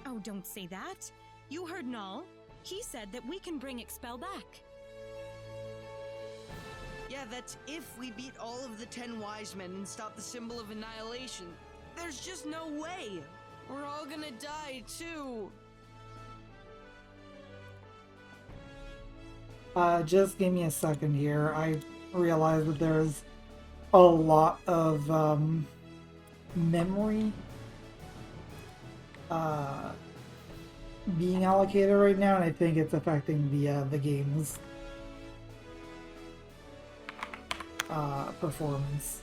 Oh, don't say that. You heard Null. He said that we can bring Expel back. Yeah, that's if we beat all of the 10 wise men and stop the symbol of annihilation. There's just no way. We're all gonna die, too. Just give me a second here. I realize that there's a lot of memory being allocated right now, and I think it's affecting the game's performance.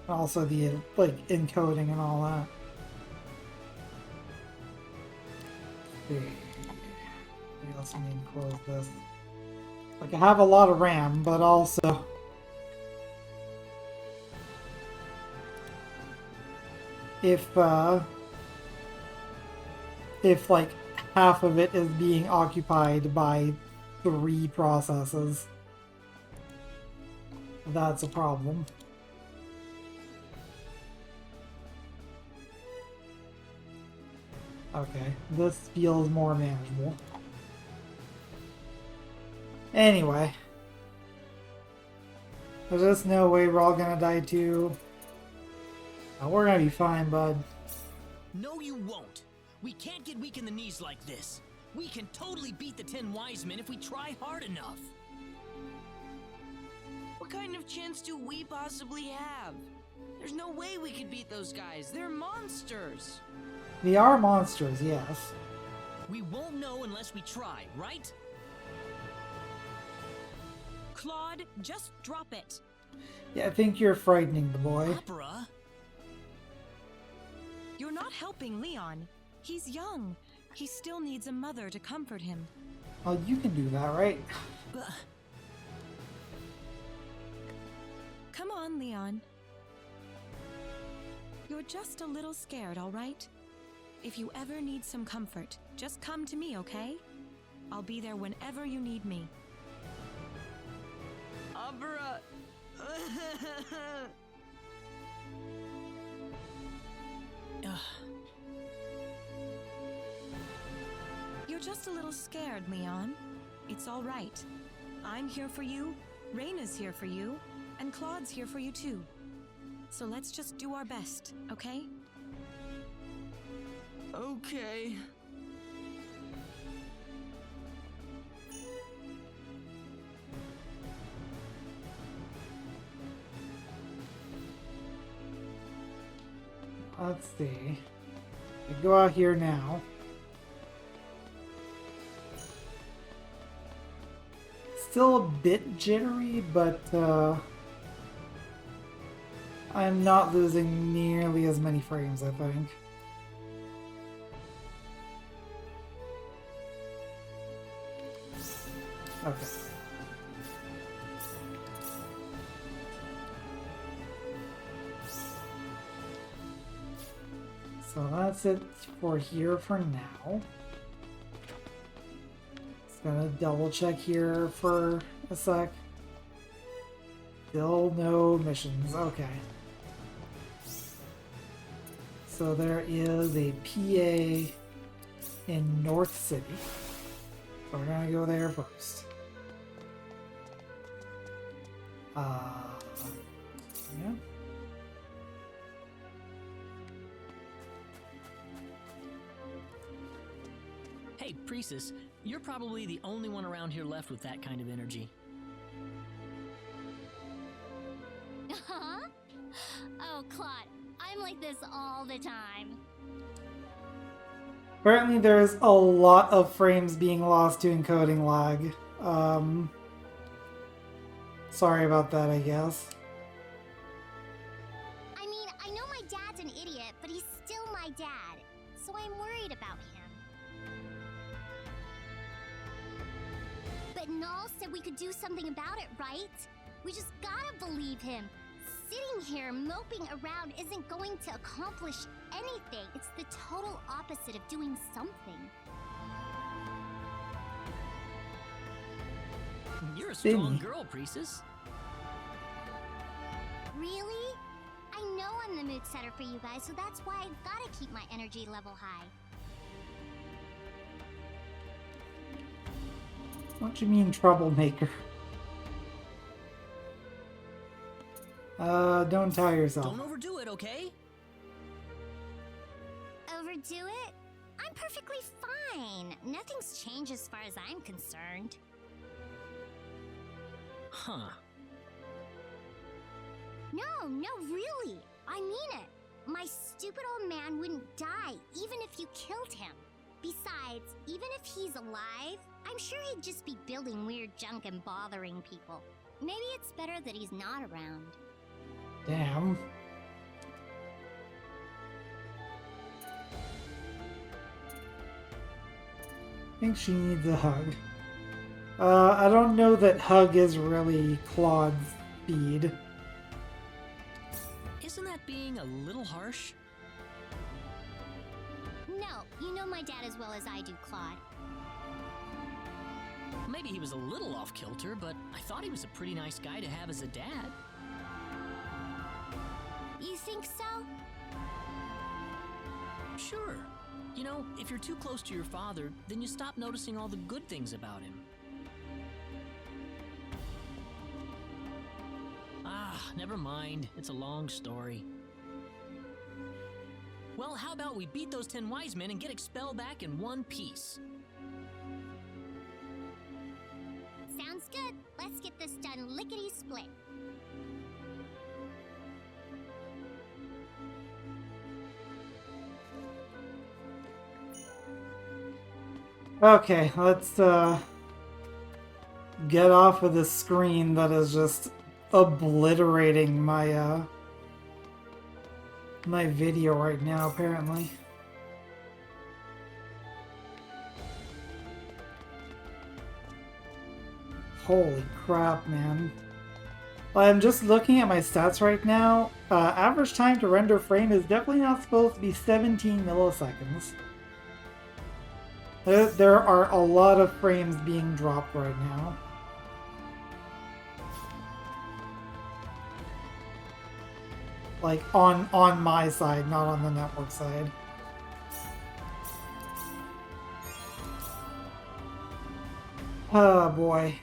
Also the encoding and all that. Let's see. We also need to close this. I have a lot of RAM, but also if half of it is being occupied by 3 processes, that's a problem. Okay, this feels more manageable. Anyway. There's just no way we're all gonna die too. We're gonna be fine, bud. No, you won't. We can't get weak in the knees like this. We can totally beat the 10 wise men if we try hard enough. What kind of chance do we possibly have? There's no way we could beat those guys. They're monsters. They are monsters, yes. We won't know unless we try, right? Claude, just drop it. Yeah, I think you're frightening the boy. Opera? You're not helping Leon. He's young. He still needs a mother to comfort him. Oh, you can do that, right? Come on, Leon. You're just a little scared, all right? If you ever need some comfort, just come to me, okay? I'll be there whenever you need me. Opera. You're just a little scared, Leon. It's all right. I'm here for you, Raina's here for you, and Claude's here for you too. So let's just do our best, okay? Okay. Let's see. I go out here now. Still a bit jittery, but I'm not losing nearly as many frames, I think. Okay. So that's it for here for now. Just gonna double check here for a sec. Still no missions. Okay. So there is a PA in North City. So we're gonna go there first. Yeah. Hey, Priestess, you're probably the only one around here left with that kind of energy. Huh? Oh, Claude, I'm like this all the time. Apparently there's a lot of frames being lost to encoding lag. Sorry about that, I guess. I mean, I know my dad's an idiot, but he's still my dad, so I'm worried about him. But Null said we could do something about it, right? We just gotta believe him. Sitting here moping around isn't going to accomplish anything. It's the total opposite of doing something. You're a strong girl, Priestess. Really? I know I'm the mood setter for you guys, so that's why I've gotta keep my energy level high. What you mean, troublemaker? Don't tire yourself. Don't overdo it, okay? Overdo it? I'm perfectly fine. Nothing's changed as far as I'm concerned. Huh. No, really. I mean it. My stupid old man wouldn't die even if you killed him. Besides, even if he's alive, I'm sure he'd just be building weird junk and bothering people. Maybe it's better that he's not around. Damn. I think she needs a hug. I don't know that hug is really Claude's speed. Isn't that being a little harsh? No, you know my dad as well as I do, Claude. Maybe he was a little off kilter, but I thought he was a pretty nice guy to have as a dad. You think so? Sure. You know, if you're too close to your father, then you stop noticing all the good things about him. Ah, never mind. It's a long story. Well, how about we beat those 10 wise men and get Expel back in one piece? Sounds good. Let's get this done lickety-split. Okay, let's get off of this screen that is just obliterating my my video right now, apparently. Holy crap, man. I'm just looking at my stats right now. Average time to render frame is definitely not supposed to be 17 milliseconds. There are a lot of frames being dropped right now. Like, on my side, not on the network side. Oh boy.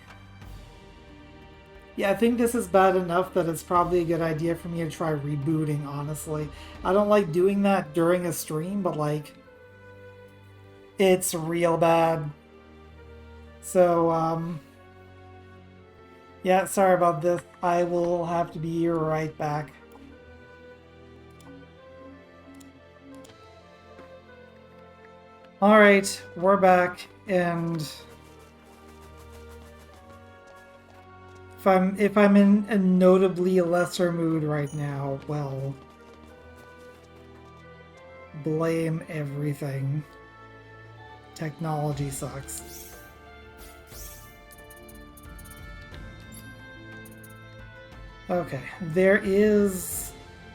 Yeah, I think this is bad enough that it's probably a good idea for me to try rebooting, honestly. I don't like doing that during a stream, but like, it's real bad. So, yeah, sorry about this. I will have to be right back. Alright, we're back, and if I'm in a notably lesser mood right now, well, blame everything. Technology sucks. Okay, there is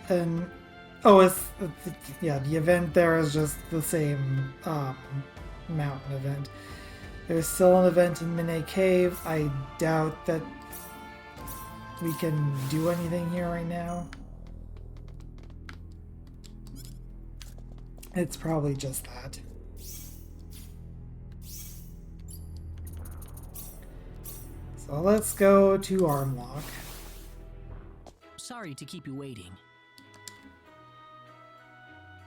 an... Oh, yeah, the event there is just the same mountain event. There's still an event in Minne Cave. I doubt that we can do anything here right now. It's probably just that. So let's go to Armlock. Sorry to keep you waiting.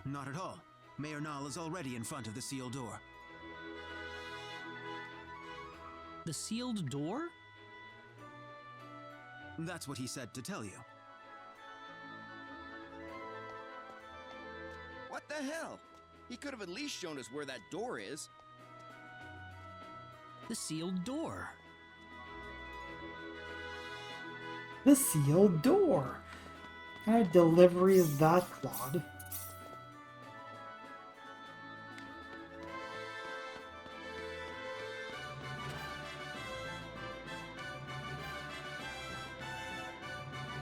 Not at all. Mayor Nall is already in front of the sealed door. The sealed door? That's what he said to tell you. What the hell? He could have at least shown us where that door is. The sealed door. The sealed door. What kind of delivery is that, Claude?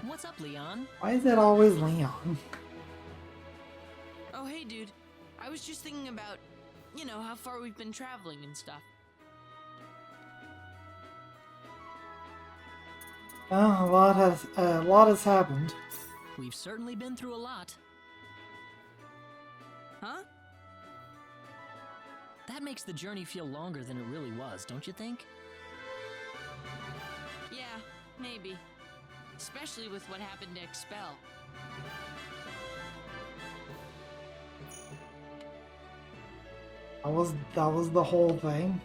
What's up, Leon? Why is it always Leon? Oh, hey, dude. I was just thinking about, you know, how far we've been traveling and stuff. Well, a lot has happened. We've certainly been through a lot. Huh? That makes the journey feel longer than it really was, don't you think? Yeah, maybe. Especially with what happened to Expel. That was the whole thing.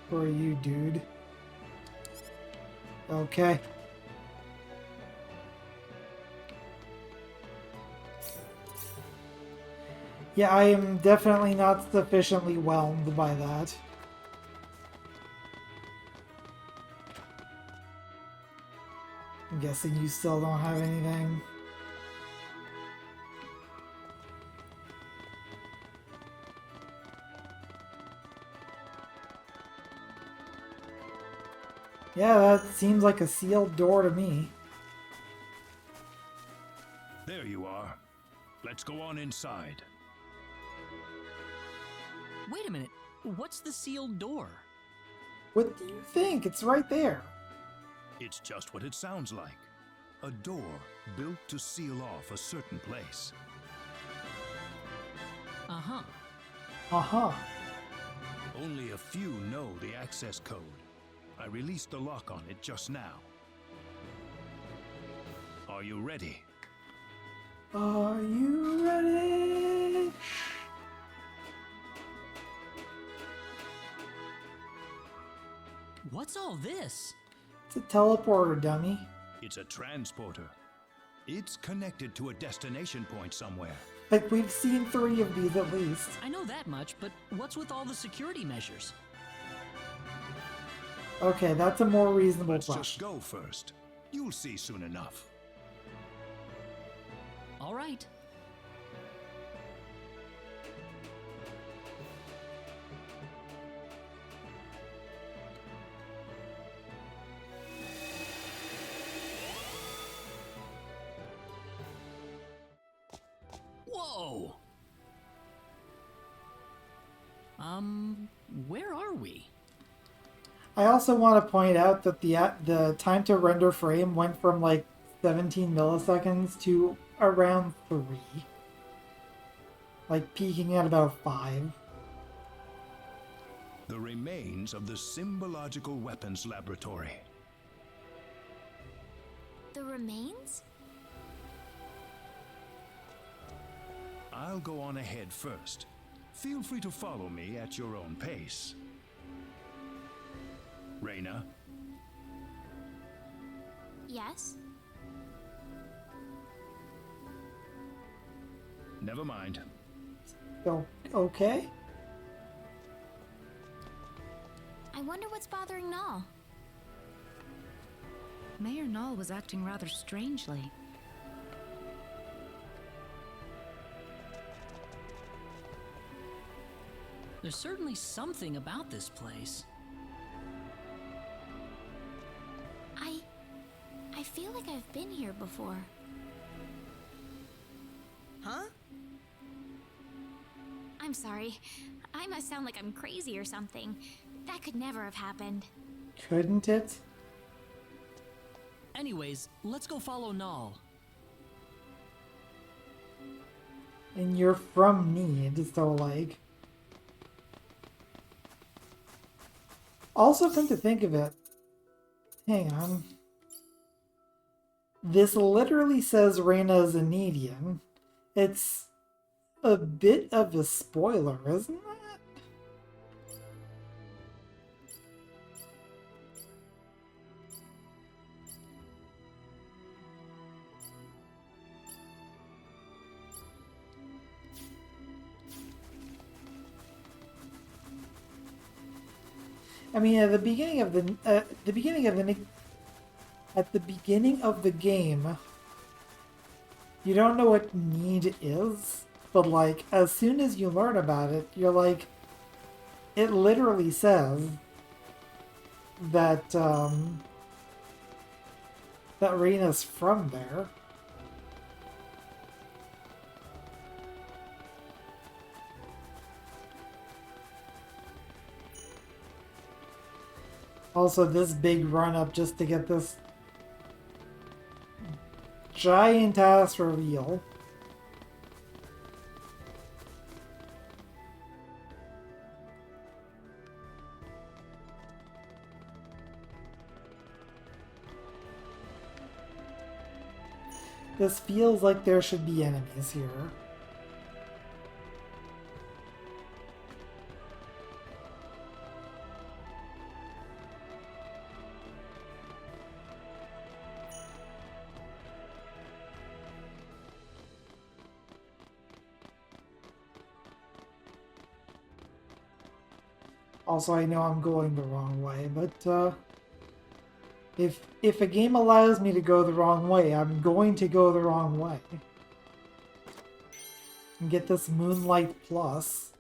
Who are you, dude? Okay. Yeah, I am definitely not sufficiently whelmed by that. I'm guessing you still don't have anything. Yeah, that seems like a sealed door to me. There you are. Let's go on inside. Wait a minute. What's the sealed door? What do you think? It's right there. It's just what it sounds like. A door built to seal off a certain place. Uh-huh. Uh-huh. Only a few know the access code. I released the lock on it just now. Are you ready? Are you ready? What's all this? It's a teleporter, dummy. It's a transporter. It's connected to a destination point somewhere. Like, we've seen 3 of these at least. I know that much, but what's with all the security measures? Okay, that's a more reasonable Let's question. just go first. You'll see soon enough. All right. Whoa! Where are we? I also want to point out that the time to render frame went from like 17 milliseconds to around 3. Like peaking at about 5. The remains of the Symbological Weapons Laboratory. The remains? I'll go on ahead first. Feel free to follow me at your own pace. Reyna, Yes? never mind. Oh, okay. I wonder what's bothering Null. Mayor Null was acting rather strangely. There's certainly something about this place. I feel like I've been here before. Huh? I'm sorry. I must sound like I'm crazy or something. That could never have happened. Couldn't it? Anyways, let's go follow Null. And you're from Need, so like... Also, come to think of it, hang on. This literally says Reyna is a Needian. It's a bit of a spoiler, isn't it? I mean, at the beginning of the beginning of the game, you don't know what need is, but like as soon as you learn about it, you're like, it literally says that that Reyna's from there. Also, this big run-up just to get this giant-ass reveal. This feels like there should be enemies here. Also, I know I'm going the wrong way, but if a game allows me to go the wrong way, I'm going to go the wrong way. And get this Moonlight Plus.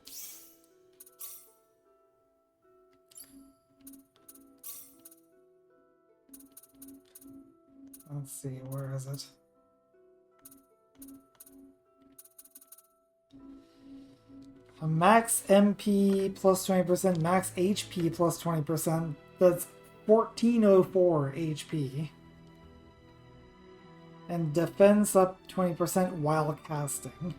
Let's see, where is it? A max MP plus 20%, max HP plus 20%. That's 1404 HP. And defense up 20% while casting.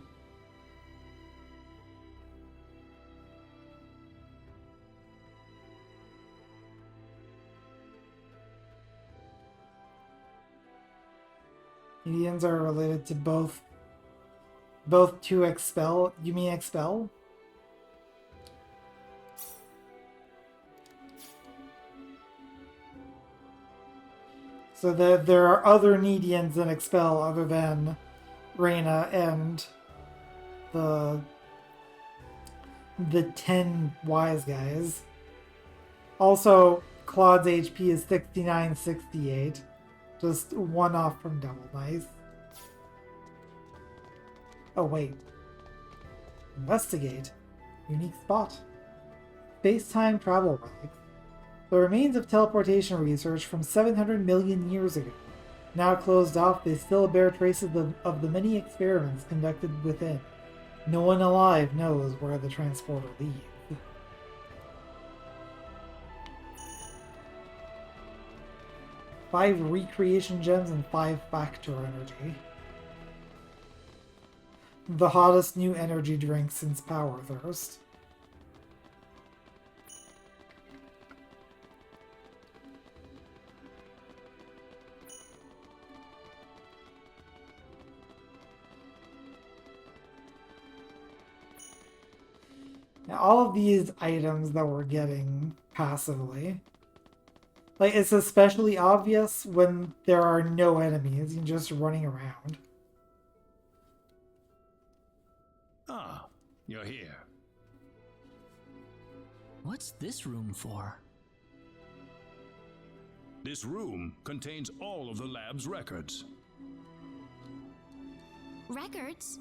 Medians are related to both to expel. You mean expel? So there are other Nedians in expel other than Reyna and the 10 wise guys. Also, Claude's HP is 6968. Just one off from double. Nice. Oh, wait. Investigate. Unique spot. Space-time travel relics. The remains of teleportation research from 700 million years ago. Now closed off, they still bear traces of the many experiments conducted within. No one alive knows where the transporter leads. 5 recreation gems and 5 factor energy. The hottest new energy drink since Power Thirst. Now, all of these items that we're getting passively, like, it's especially obvious when there are no enemies and just running around. Ah, you're here. What's this room for? This room contains all of the lab's records. Records?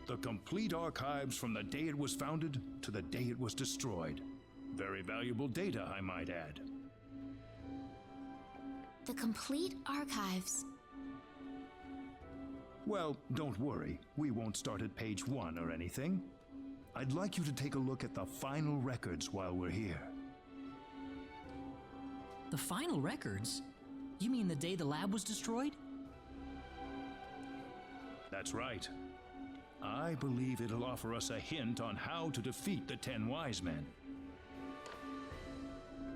The complete archives from the day it was founded to the day it was destroyed. Very valuable data, I might add. The complete archives. Well, don't worry. We won't start at page 1 or anything. I'd like you to take a look at the final records while we're here. The final records? You mean the day the lab was destroyed? That's right. I believe it'll offer us a hint on how to defeat the 10 wise men.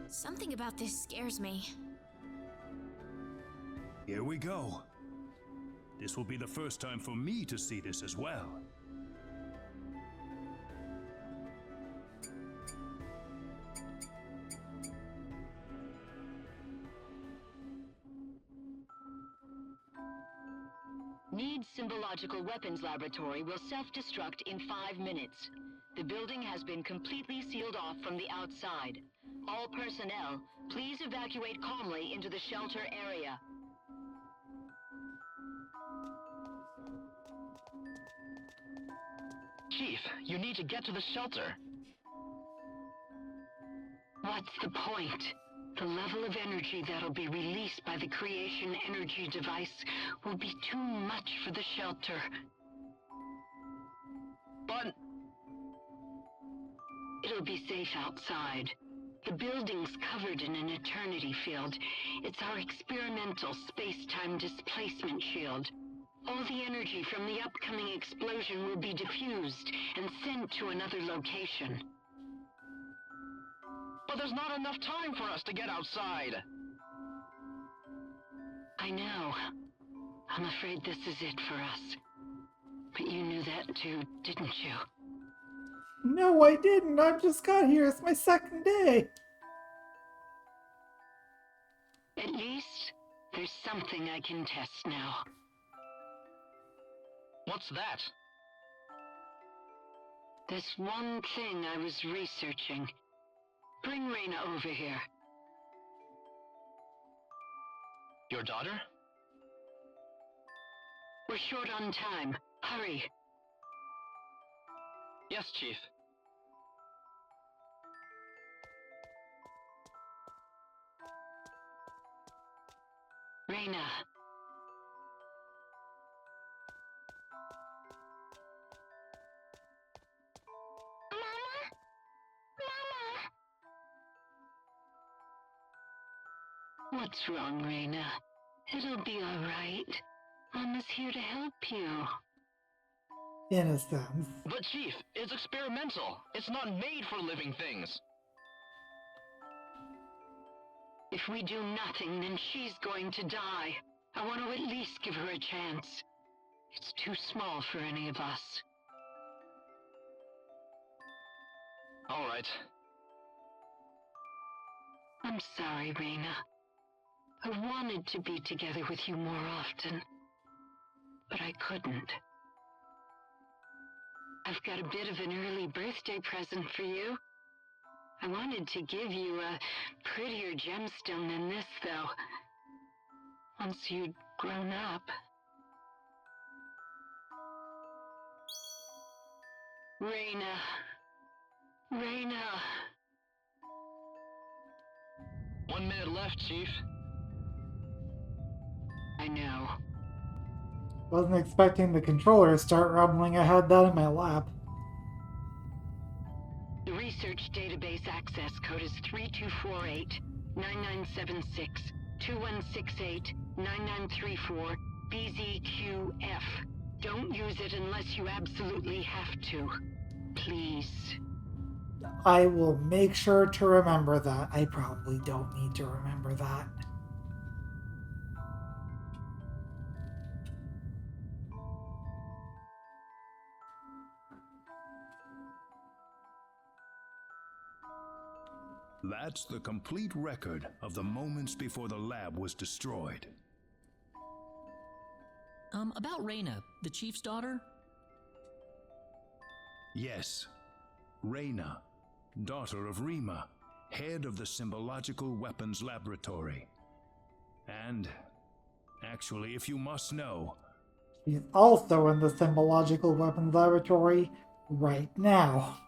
Something about this scares me. Here we go. This will be the first time for me to see this as well. Need Symbological Weapons Laboratory will self-destruct in 5 minutes. The building has been completely sealed off from the outside. All personnel, please evacuate calmly into the shelter area. Chief, you need to get to the shelter. What's the point? The level of energy that'll be released by the creation energy device will be too much for the shelter. But... It'll be safe outside. The building's covered in an eternity field. It's our experimental space-time displacement shield. All the energy from the upcoming explosion will be diffused and sent to another location. But there's not enough time for us to get outside. I know. I'm afraid this is it for us. But you knew that too, didn't you? No, I didn't. I just got here. It's my second day. At least, there's something I can test now. What's that? This one thing I was researching. Bring Reyna over here. Your daughter? We're short on time. Hurry. Yes, Chief. Reyna. What's wrong, Reyna? It'll be all right. Mama's here to help you. In a sense. But Chief, it's experimental. It's not made for living things. If we do nothing, then she's going to die. I want to at least give her a chance. It's too small for any of us. All right. I'm sorry, Reyna. I wanted to be together with you more often, but I couldn't. I've got a bit of an early birthday present for you. I wanted to give you a prettier gemstone than this, though. Once you'd grown up. Reyna. Reyna. 1 minute left, Chief. I know. Wasn't expecting the controller to start rumbling. I had that in my lap. The research database access code is 3248-9976-2168-9934 BZQF. Don't use it unless you absolutely have to. Please. I will make sure to remember that. I probably don't need to remember that. That's the complete record of the moments before the lab was destroyed. About Reyna, the chief's daughter? Yes, Reyna, daughter of Rima, head of the Symbological Weapons Laboratory. And, actually, if you must know, She's also in the Symbological Weapons Laboratory right now.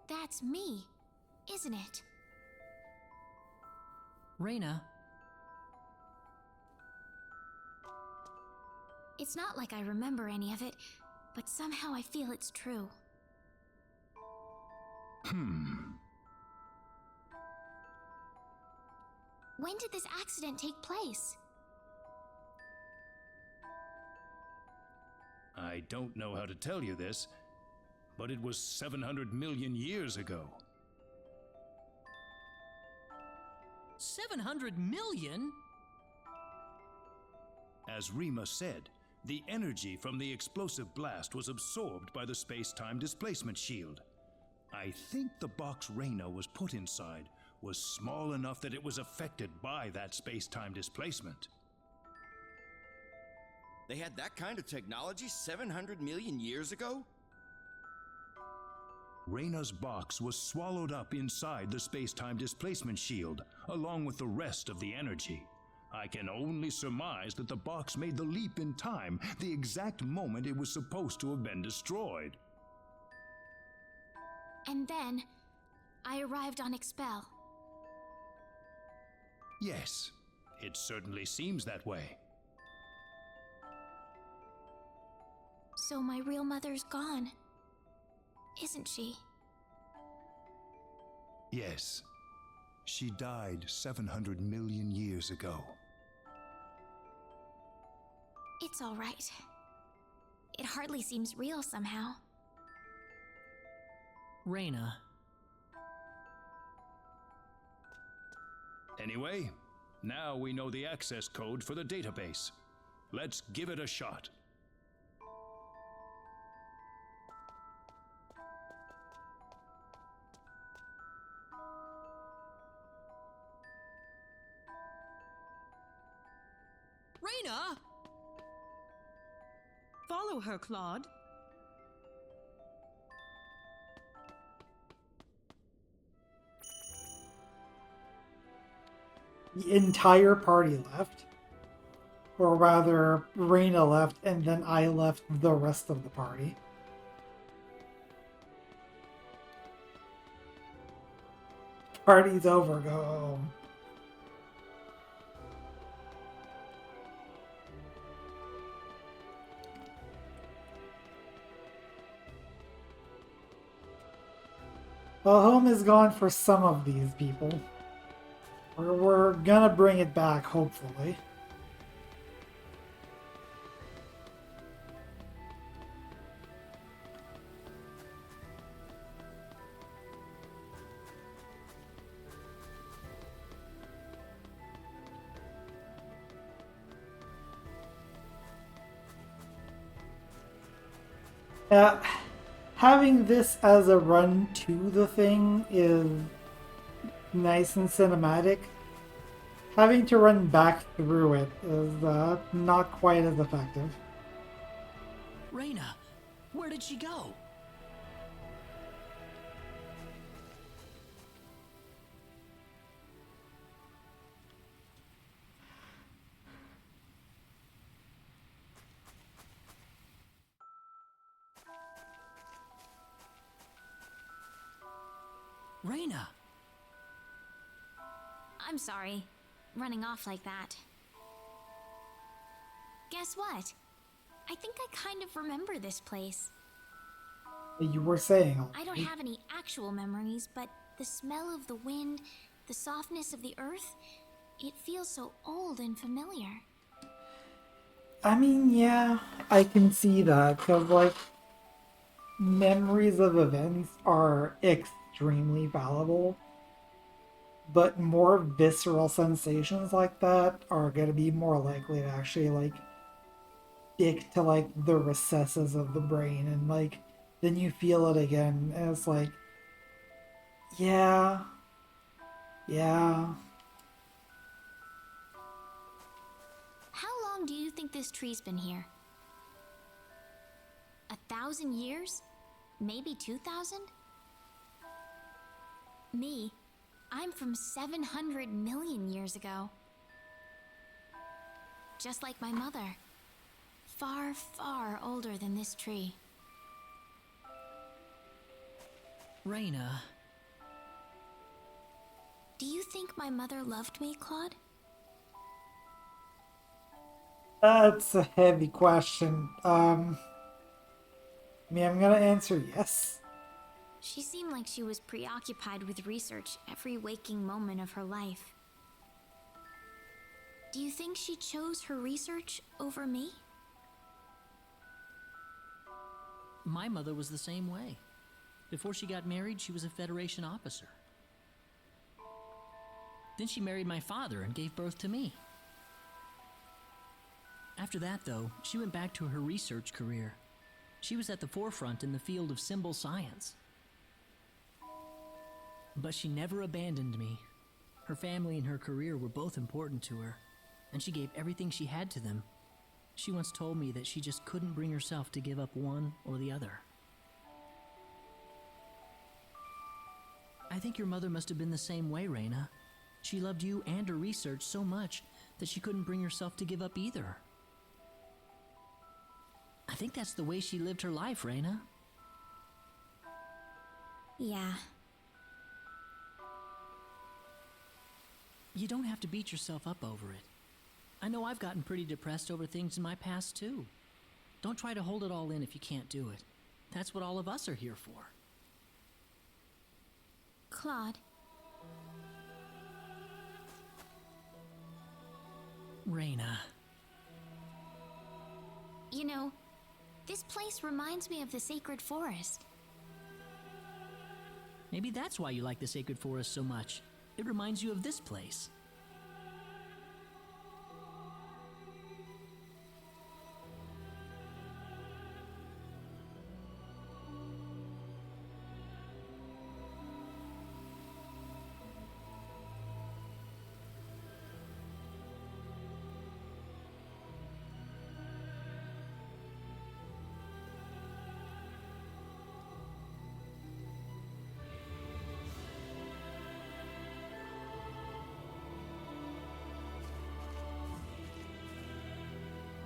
That's me, isn't it? Reyna. It's not like I remember any of it, but somehow I feel it's true. When did this accident take place? I don't know how to tell you this, but it was 700 million years ago. 700 million? As Rima said, the energy from the explosive blast was absorbed by the space-time displacement shield. I think the box Reyna was put inside was small enough that it was affected by that space-time displacement. They had that kind of technology 700 million years ago? Reyna's box was swallowed up inside the space-time displacement shield, along with the rest of the energy. I can only surmise that the box made the leap in time the exact moment it was supposed to have been destroyed. And then, I arrived on Expel. Yes, it certainly seems that way. So my real mother's gone, isn't she? Yes, she died 700 million years ago. It's all right. It hardly seems real somehow. Reyna. Anyway, now we know the access code for the database. Let's give it a shot. Reyna! Follow her, Claude. The entire party left. Or rather, Reyna left, and then I left the rest of the party. Party's over, go home. Well, home is gone for some of these people. We're gonna bring it back, hopefully. Uh, Having this as a run to the thing is nice and cinematic. Having to run back through it is not quite as effective. Reyna, where did she go? Reyna! I'm sorry, running off like that. Guess what? I think I kind of remember this place. You were saying. I don't have any actual memories, but the smell of the wind, the softness of the earth, it feels so old and familiar. I mean, yeah, I can see that, because, like, memories of events are extremely valuable, but more visceral sensations like that are going to be more likely to actually, like, stick to, like, the recesses of the brain, and, like, then you feel it again, and it's like, yeah, yeah. How long do you think this tree's been here? 1,000 years? Maybe 2,000? Me, I'm from 700 million years ago. Just like my mother. Far, far older than this tree. Reyna. Do you think my mother loved me, Claude? That's a heavy question. I mean, I'm gonna answer yes. She seemed like she was preoccupied with research every waking moment of her life. Do you think she chose her research over me? My mother was the same way. Before she got married, she was a Federation officer. Then she married my father and gave birth to me. After that, though, she went back to her research career. She was at the forefront in the field of symbol science. But she never abandoned me. Her family and her career were both important to her, and she gave everything she had to them. She once told me that she just couldn't bring herself to give up one or the other. I think your mother must have been the same way, Reyna. She loved you and her research so much that she couldn't bring herself to give up either. I think that's the way she lived her life, Reyna. Yeah. You don't have to beat yourself up over it. I know I've gotten pretty depressed over things in my past, too. Don't try to hold it all in if you can't do it. That's what all of us are here for. Claude. Reyna. You know, this place reminds me of the sacred forest. Maybe that's why you like the sacred forest so much. It reminds you of this place.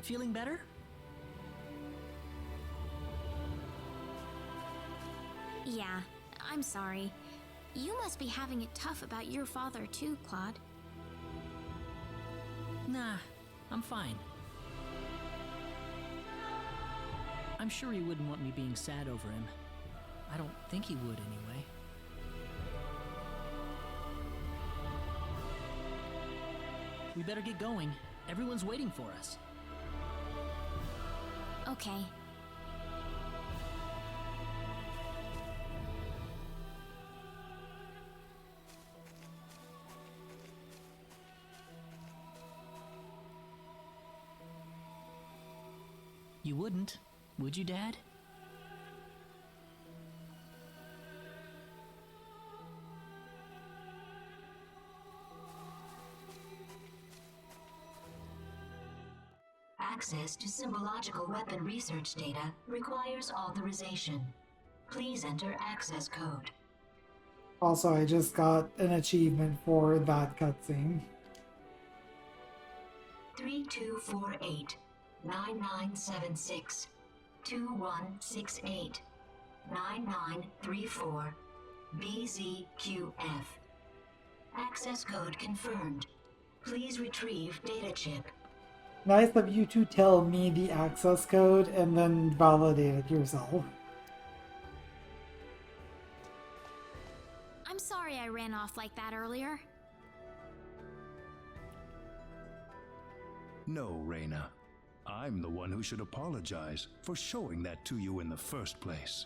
Feeling better? Yeah, I'm sorry. You must be having it tough about your father too, Claude. Nah, I'm fine. I'm sure he wouldn't want me being sad over him. I don't think he would anyway. We better get going. Everyone's waiting for us. Okay. You wouldn't, would you, Dad? access to symbological weapon research data requires authorization. Please enter access code. Also, I just got an achievement for that cutscene. 3248 9976 2168 9934 BZQF. Access code confirmed. Please retrieve data chip. Nice of you to tell me the access code and then validate it yourself. I'm sorry I ran off like that earlier. No, Reyna. I'm the one who should apologize for showing that to you in the first place.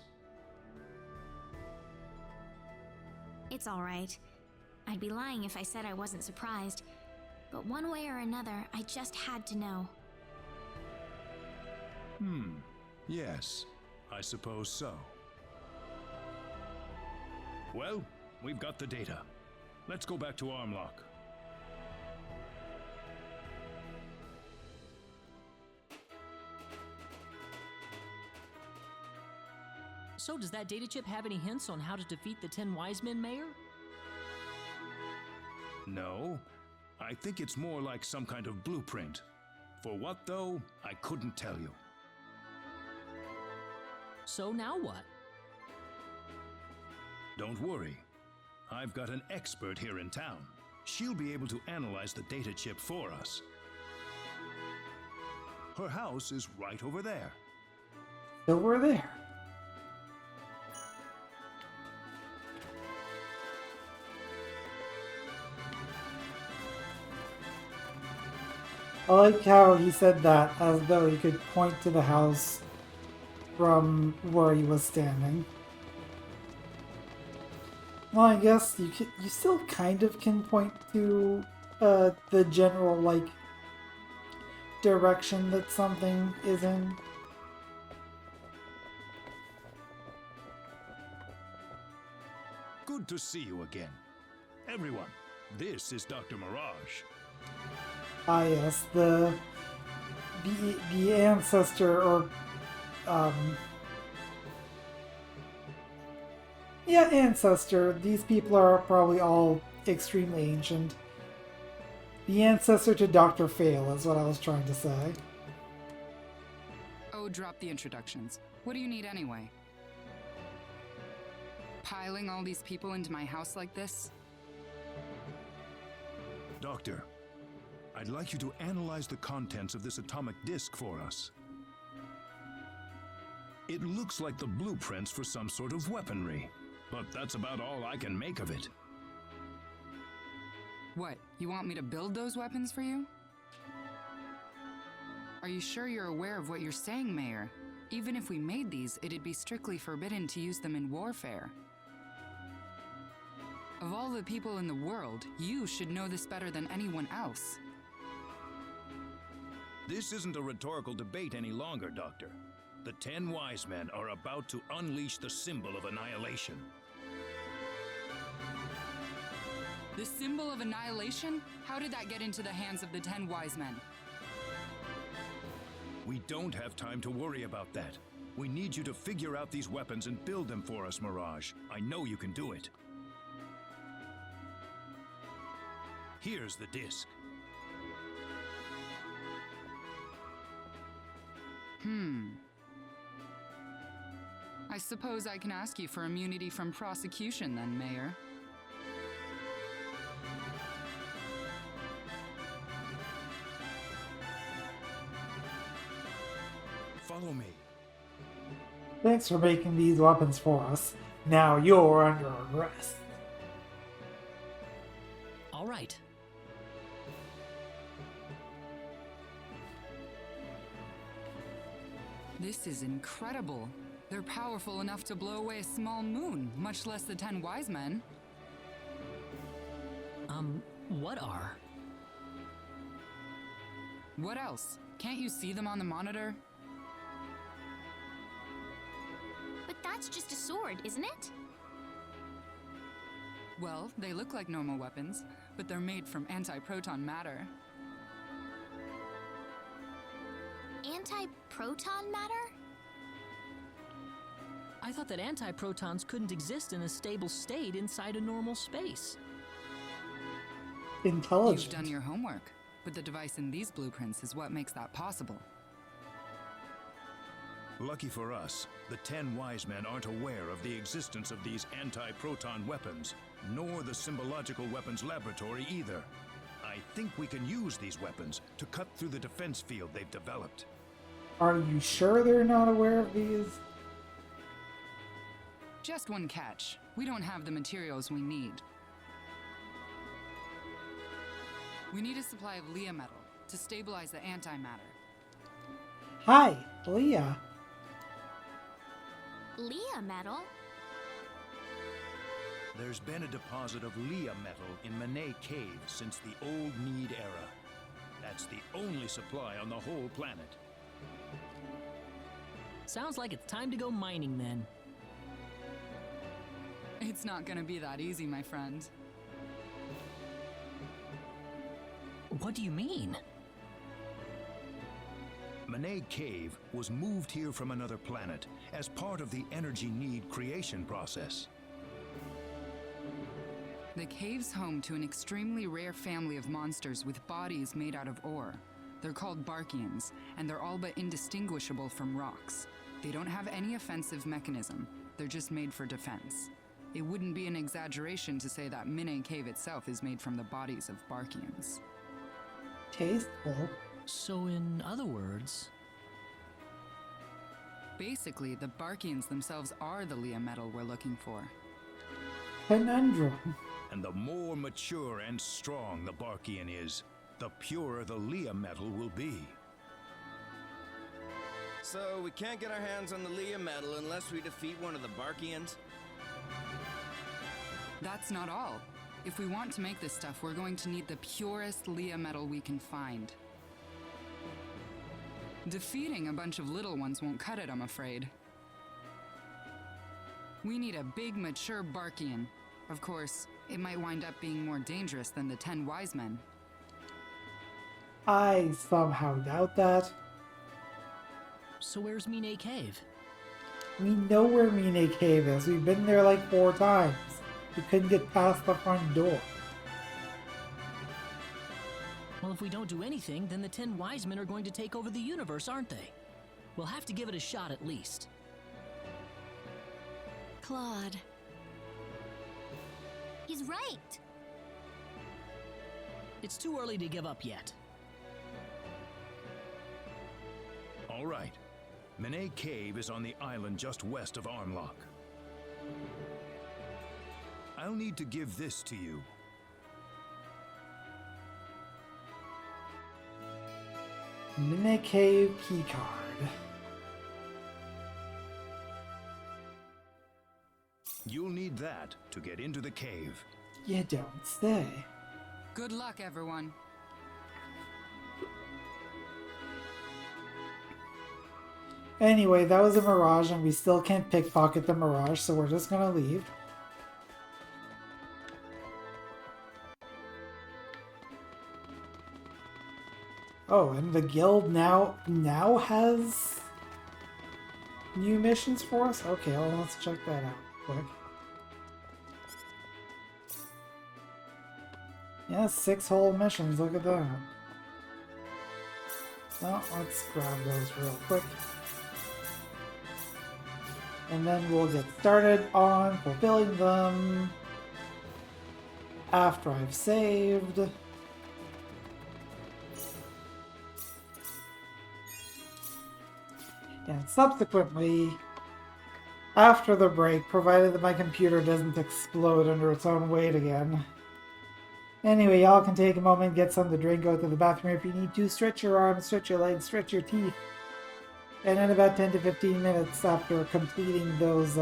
It's alright. I'd be lying if I said I wasn't surprised. But one way or another, I just had to know. Yes, I suppose so. Well, we've got the data. Let's go back to Armlock. So does that data chip have any hints on how to defeat the 10 Wise Men, Mayor? No, I think it's more like some kind of blueprint. For what, though, I couldn't tell you. So now what? Don't worry. I've got an expert here in town. She'll be able to analyze the data chip for us. Her house is right over there. So we're there. I like how he said that as though he could point to the house from where he was standing. Well, I guess you still kind of can point to the general, like, direction that something is in. Good to see you again. Everyone, this is Dr. Mirage. Ah, yes, the ancestor, or yeah, ancestor. These people are probably all extremely ancient. The ancestor to Dr. Fail is what I was trying to say. Oh, drop the introductions. What do you need anyway? Piling all these people into my house like this? Doctor, I'd like you to analyze the contents of this atomic disk for us. It looks like the blueprints for some sort of weaponry, but that's about all I can make of it. What, you want me to build those weapons for you? Are you sure you're aware of what you're saying, Mayor? Even if we made these, it'd be strictly forbidden to use them in warfare. Of all the people in the world, you should know this better than anyone else. This isn't a rhetorical debate any longer, Doctor. The 10 Wise Men are about to unleash the symbol of annihilation. The symbol of annihilation? How did that get into the hands of the 10 Wise Men? We don't have time to worry about that. We need you to figure out these weapons and build them for us, Mirage. I know you can do it. Here's the disc. I suppose I can ask you for immunity from prosecution then, Mayor. Follow me. Thanks for making these weapons for us. Now you're under arrest. All right. This is incredible. They're powerful enough to blow away a small moon, much less the 10 Wise Men. What are? What else? Can't you see them on the monitor? But that's just a sword, isn't it? Well, they look like normal weapons, but they're made from anti-proton matter. anti-proton matter? I thought that antiprotons couldn't exist in a stable state inside a normal space. Intelligent. You've done your homework, but the device in these blueprints is what makes that possible. Lucky for us, the 10 wise men aren't aware of the existence of these anti-proton weapons, nor the symbological weapons laboratory either. I think we can use these weapons to cut through the defense field they've developed. Are you sure they're not aware of these? Just one catch. We don't have the materials we need. We need a supply of Leah metal to stabilize the antimatter. Hi, Leah. Leah metal? There's been a deposit of Leah metal in Manet Cave since the Old Need era. That's the only supply on the whole planet. Sounds like it's time to go mining then. It's not gonna be that easy, my friend. What do you mean? Manet Cave was moved here from another planet as part of the energy need creation process. The cave's home to an extremely rare family of monsters with bodies made out of ore. They're called Barkians, and they're all but indistinguishable from rocks. They don't have any offensive mechanism. They're just made for defense. It wouldn't be an exaggeration to say that Manet Cave itself is made from the bodies of Barkians. Tasteful. So in other words... Basically, the Barkians themselves are the Leah metal we're looking for. Conundrum. And the more mature and strong the Barkian is, the purer the Leah metal will be. So we can't get our hands on the Leah metal unless we defeat one of the Barkians? That's not all. If we want to make this stuff, we're going to need the purest Leah metal we can find. Defeating a bunch of little ones won't cut it, I'm afraid. We need a big, mature Barkian. Of course, it might wind up being more dangerous than the 10 wise men. I somehow doubt that. So where's Manet Cave? We know where Manet Cave is. We've been there like 4 times. We couldn't get past the front door. Well, if we don't do anything, then the 10 wise men are going to take over the universe, aren't they? We'll have to give it a shot at least. Claude. He's right. It's too early to give up yet. All right. Manet Cave is on the island just west of Armlock. I'll need to give this to you. Manet Cave keycard. You'll need that to get into the cave. You don't say. Good luck, everyone. Anyway, that was a mirage, and we still can't pickpocket the mirage, so we're just gonna leave. Oh, and the guild now has new missions for us? Okay, well, let's check that out quick. Yeah, 6 whole missions, look at that. Well, let's grab those real quick. And then we'll get started on fulfilling them after I've saved. And subsequently, after the break, provided that my computer doesn't explode under its own weight again. Anyway, y'all can take a moment, get something to drink, go to the bathroom if you need to, stretch your arms, stretch your legs, stretch your teeth. And in about 10 to 15 minutes after completing those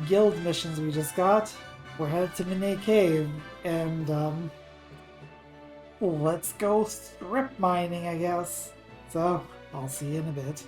guild missions we just got, we're headed to Manet Cave, and let's go strip mining, I guess. So, I'll see you in a bit.